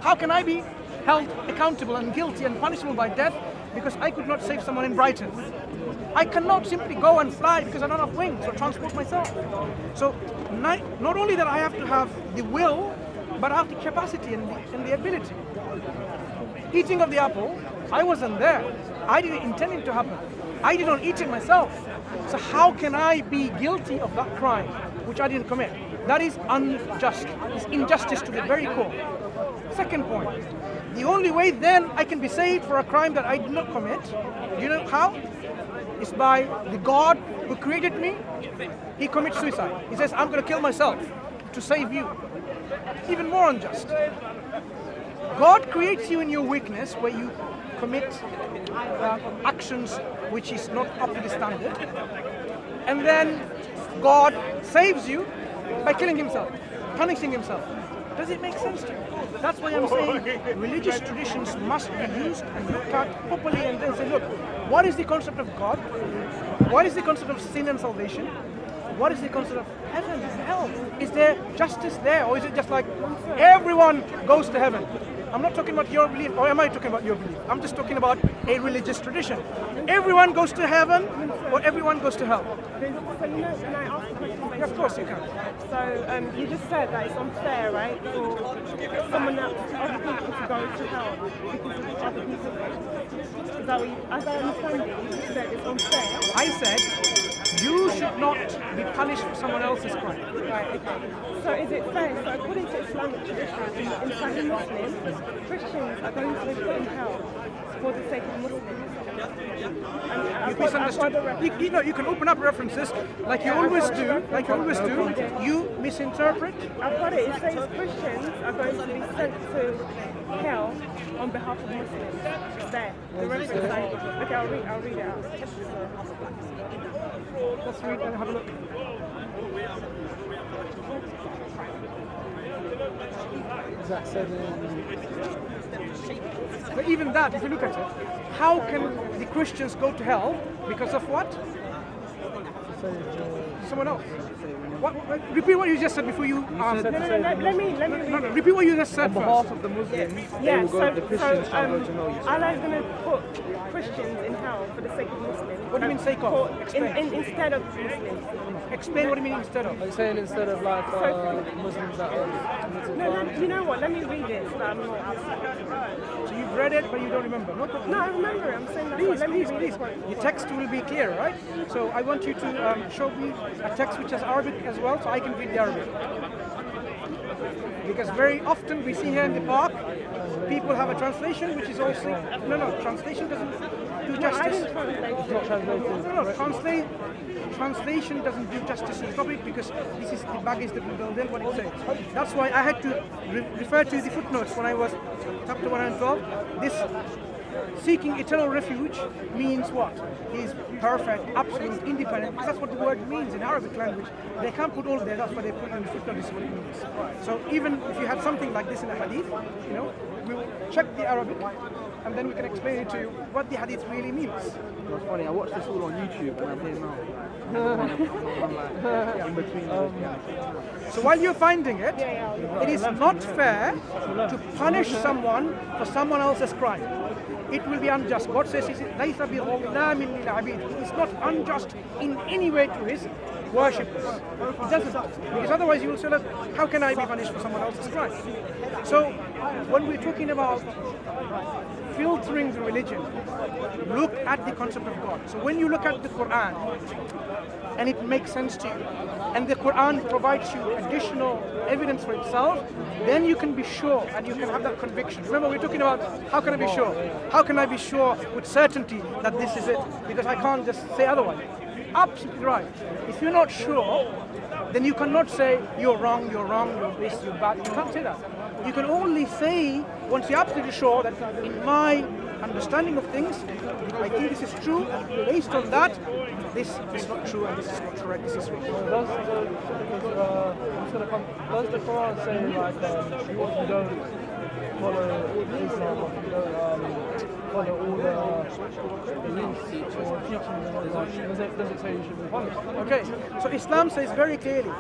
How can I be held accountable and guilty and punishable by death because I could not save someone in Brighton? I cannot simply go and fly because I don't have wings or transport myself. So not only that I have to have the will, but I have the capacity and the ability. Eating of the apple, I wasn't there. I didn't intend it to happen. I did not eat it myself. So how can I be guilty of that crime which I didn't commit? That is unjust. It's injustice to the very core. Second point, the only way then I can be saved for a crime that I did not commit, do you know how? It's by the God who created me. He commits suicide. He says, I'm going to kill myself to save you. Even more unjust. God creates you in your weakness where you commit actions which is not up to the standard. And then God saves you by killing himself, punishing himself. Does it make sense to you? That's why I'm saying religious traditions must be used and looked at properly and then say, look, what is the concept of God? What is the concept of sin and salvation? What is the concept of heaven and hell? Is there justice there, or is it just like everyone goes to heaven? I'm not talking about your belief, or am I talking about your belief? I'm just talking about a religious tradition. Everyone goes to heaven, or everyone goes to hell. So can I ask a question? Yeah, of course you can. So you just said that it's unfair, right, for someone else, other people to go to hell because of other people. Is that what you, as I understand it, you just said it's unfair. I said you should not be punished for someone else's crime. Right, okay. So is it fair? So according to Islamic tradition, in Sahih Muslim, Christians are going to be put in hell for the sake of Muslims. You misunderstood. You can open up references like you always do. You misinterpret. I've got it. It says Christians are going to be sent to hell on behalf of Muslims. It's there. The reference. Okay, I'll read it out. Let's read and have a look. Zach said But even that, if you look at it, how can the Christians go to hell? Because of what? Someone else. Repeat what you just said before you answered. Let me Repeat what you just said on behalf of the Muslims, yeah, the Christians shall go to hell. Allah's going to put Christians in hell for the sake of Muslims. What do you mean sake of? Explain. Instead of Muslims. Explain what do you mean instead of? Are you saying instead of like Muslims that are committed crimes? You know what? Let me read it so that I'm not outside. So you've read it, but you don't remember. No problem. No, I remember it. I'm saying that. Please. Your text will be clear, right? So I want you to show me a text which has Arabic as well, so I can read the Arabic. Because very often we see here in the park, people have a translation which is also... No, translation doesn't do justice. Translation doesn't do justice to the topic because this is the baggage that we build in what it says. That's why I had to refer to the footnotes when I was chapter 112. This seeking eternal refuge means what? He is perfect, absolute, independent, because that's what the word means in Arabic language. They can't put all there, that's why they put in the footnote, this is what it means. So even if you have something like this in a hadith, we will check the Arabic and then we can explain it to you what the hadith really means. That's funny, I watched this all on YouTube and I'm here now. In between those, So while you're finding it, it is not fair to punish someone for someone else's crime. It will be unjust. God says it's not unjust in any way to his worshippers. It doesn't. Because otherwise you will say, look, how can I be punished for someone else's crime? So when we're talking about filtering the religion, look at the concept of God. So when you look at the Quran and it makes sense to you, and the Quran provides you additional evidence for itself, then you can be sure and you can have that conviction. Remember, we're talking about how can I be sure? How can I be sure with certainty that this is it? Because I can't just say otherwise. Absolutely right. If you're not sure, then you cannot say you're wrong, you're this, you're bad. You can't say that. You can only say, once you're absolutely sure that in my understanding of things, I think this is true, and based on that, this is not true and this is not correct, this is wrong. Does the Quran say like if you don't follow Islam, if you don't follow all the beliefs or teachings, does it say you should be punished? Okay, so Islam says very clearly,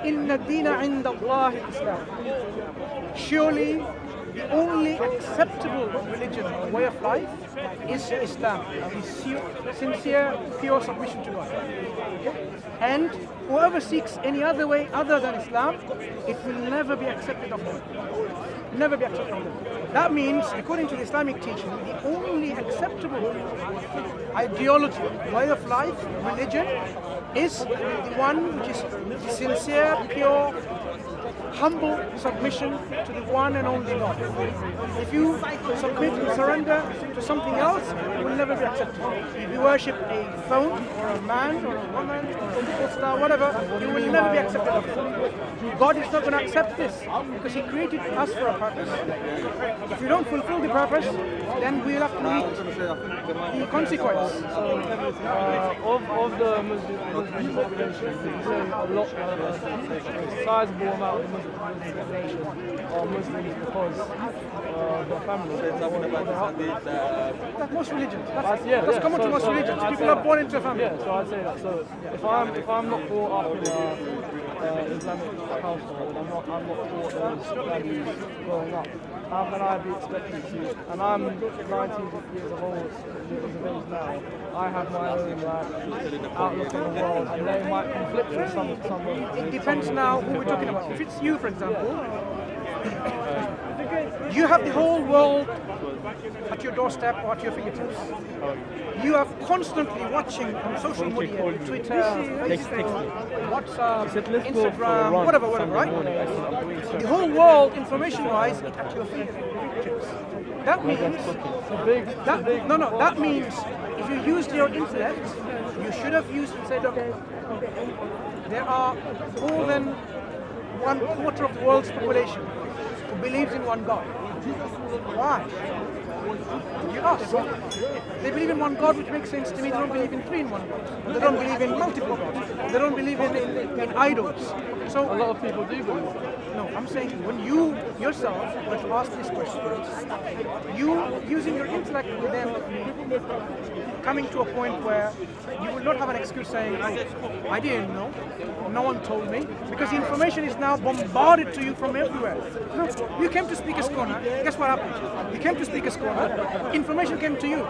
Inna dina inda Allahi Islam. Surely the only acceptable religion or way of life is Islam, is sincere, pure submission to God. And whoever seeks any other way other than Islam, it will never be accepted of them. Never be accepted of them. That means, according to the Islamic teaching, the only acceptable ideology, way of life, religion, is the one which is sincere, pure, humble submission to the one and only God. If you submit and surrender to something else, it will never be accepted. If you worship a phone or a man or a woman or a people star, whatever, you will never be accepted of it. God is not going to accept this because He created us for a purpose. If you don't fulfill the purpose, then we will have to meet the consequence. Of the Muslim population, you say a lot, a sizable amount of the Muslim population are Muslims because their family. That's most religions. That's common to So most religions. I'd People say are born into a family. Yeah, so I'd say that. So if I'm not brought up in Islamic household, I'm not taught those values growing up, how can I be expected to? And I'm 19 years of age now. I have my own outlook on the world, and they might conflict with some of It depends now who we're talking about. If it's you, for example, you have the whole world at your doorstep or at your fingertips. You are constantly watching on social media, Twitter, Facebook, WhatsApp, Instagram, whatever, right? The whole world, information-wise, is at your fingertips. That means that means if you used your intellect, you should have used and said, okay, there are more than 1/4 of the world's population who believes in one God. Why? You ask. They believe in one God, which makes sense to me. They don't believe in three in one God. They don't believe in multiple gods. They don't believe in idols. So a lot of people do believe. No, I'm saying when you yourself were to ask this question, you using your intellect will then coming to a point where you will not have an excuse saying, oh, I didn't know, no one told me, because the information is now bombarded to you from everywhere. No, you came to Speaker's Corner, guess what happened? You came to Speaker's Corner, information came to you.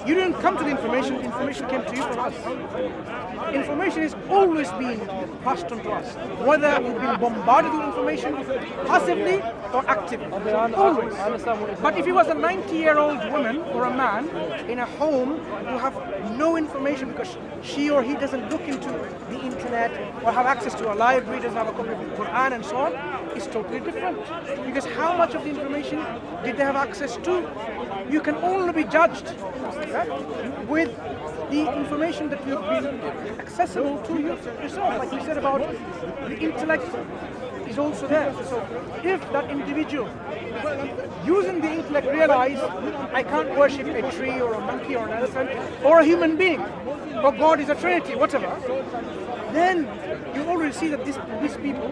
You didn't come to the information came to you from us. Information is always being passed on to us, whether we've been bombarded with information passively or actively. Always. But if he was a 90-year-old woman or a man in a home who have no information because she or he doesn't look into the internet or have access to a library, doesn't have a copy of the Quran and so on, it's totally different. Because how much of the information did they have access to? You can only be judged with the information that you've been accessible to yourself. Like we said about the intellect is also there. So if that individual using the intellect realize I can't worship a tree or a monkey or an elephant or a human being, or God is a trinity, whatever, then you already see that these people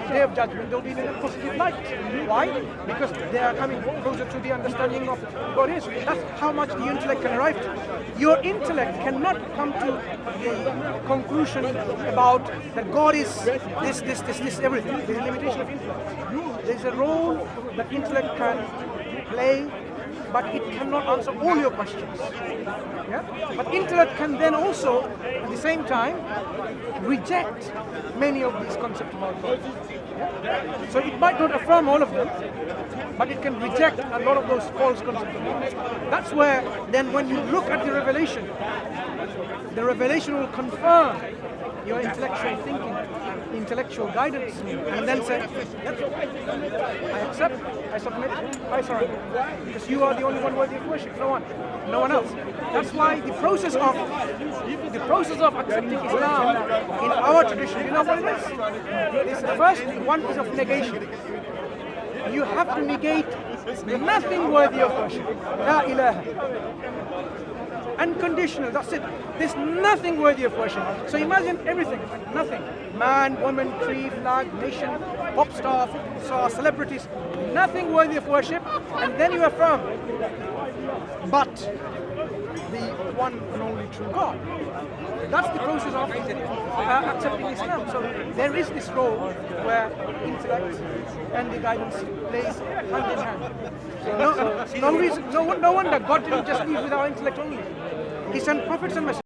Day of Judgment, they'll be in a positive light. Why? Because they are coming closer to the understanding of God is. That's how much the intellect can arrive to. Your intellect cannot come to the conclusion about that God is this, everything. There's a limitation of intellect. There's a role that intellect can play, but it cannot answer all your questions. Yeah? But intellect can then also, at the same time, reject many of these concepts about God. Yeah? So it might not affirm all of them, but it can reject a lot of those false concepts of God. That's where then when you look at the revelation will confirm your intellectual thinking, intellectual guidance, and then say, that's okay. I accept, I submit, I surrender. Because you are the only one worthy of worship, no one else. That's why the process of accepting Islam in our tradition, you know what it is? The first one is of negation. You have to negate nothing worthy of worship. La ilaha. Unconditional, that's it. There's nothing worthy of worship. So imagine everything, nothing. Man, woman, tree, flag, nation, pop star, celebrities, nothing worthy of worship. And then you affirm, but the one and only true God. That's the process of accepting Islam. So there is this role where intellect and the guidance plays hand in hand. No wonder God didn't just leave with our intellect only. He sent prophets and messengers.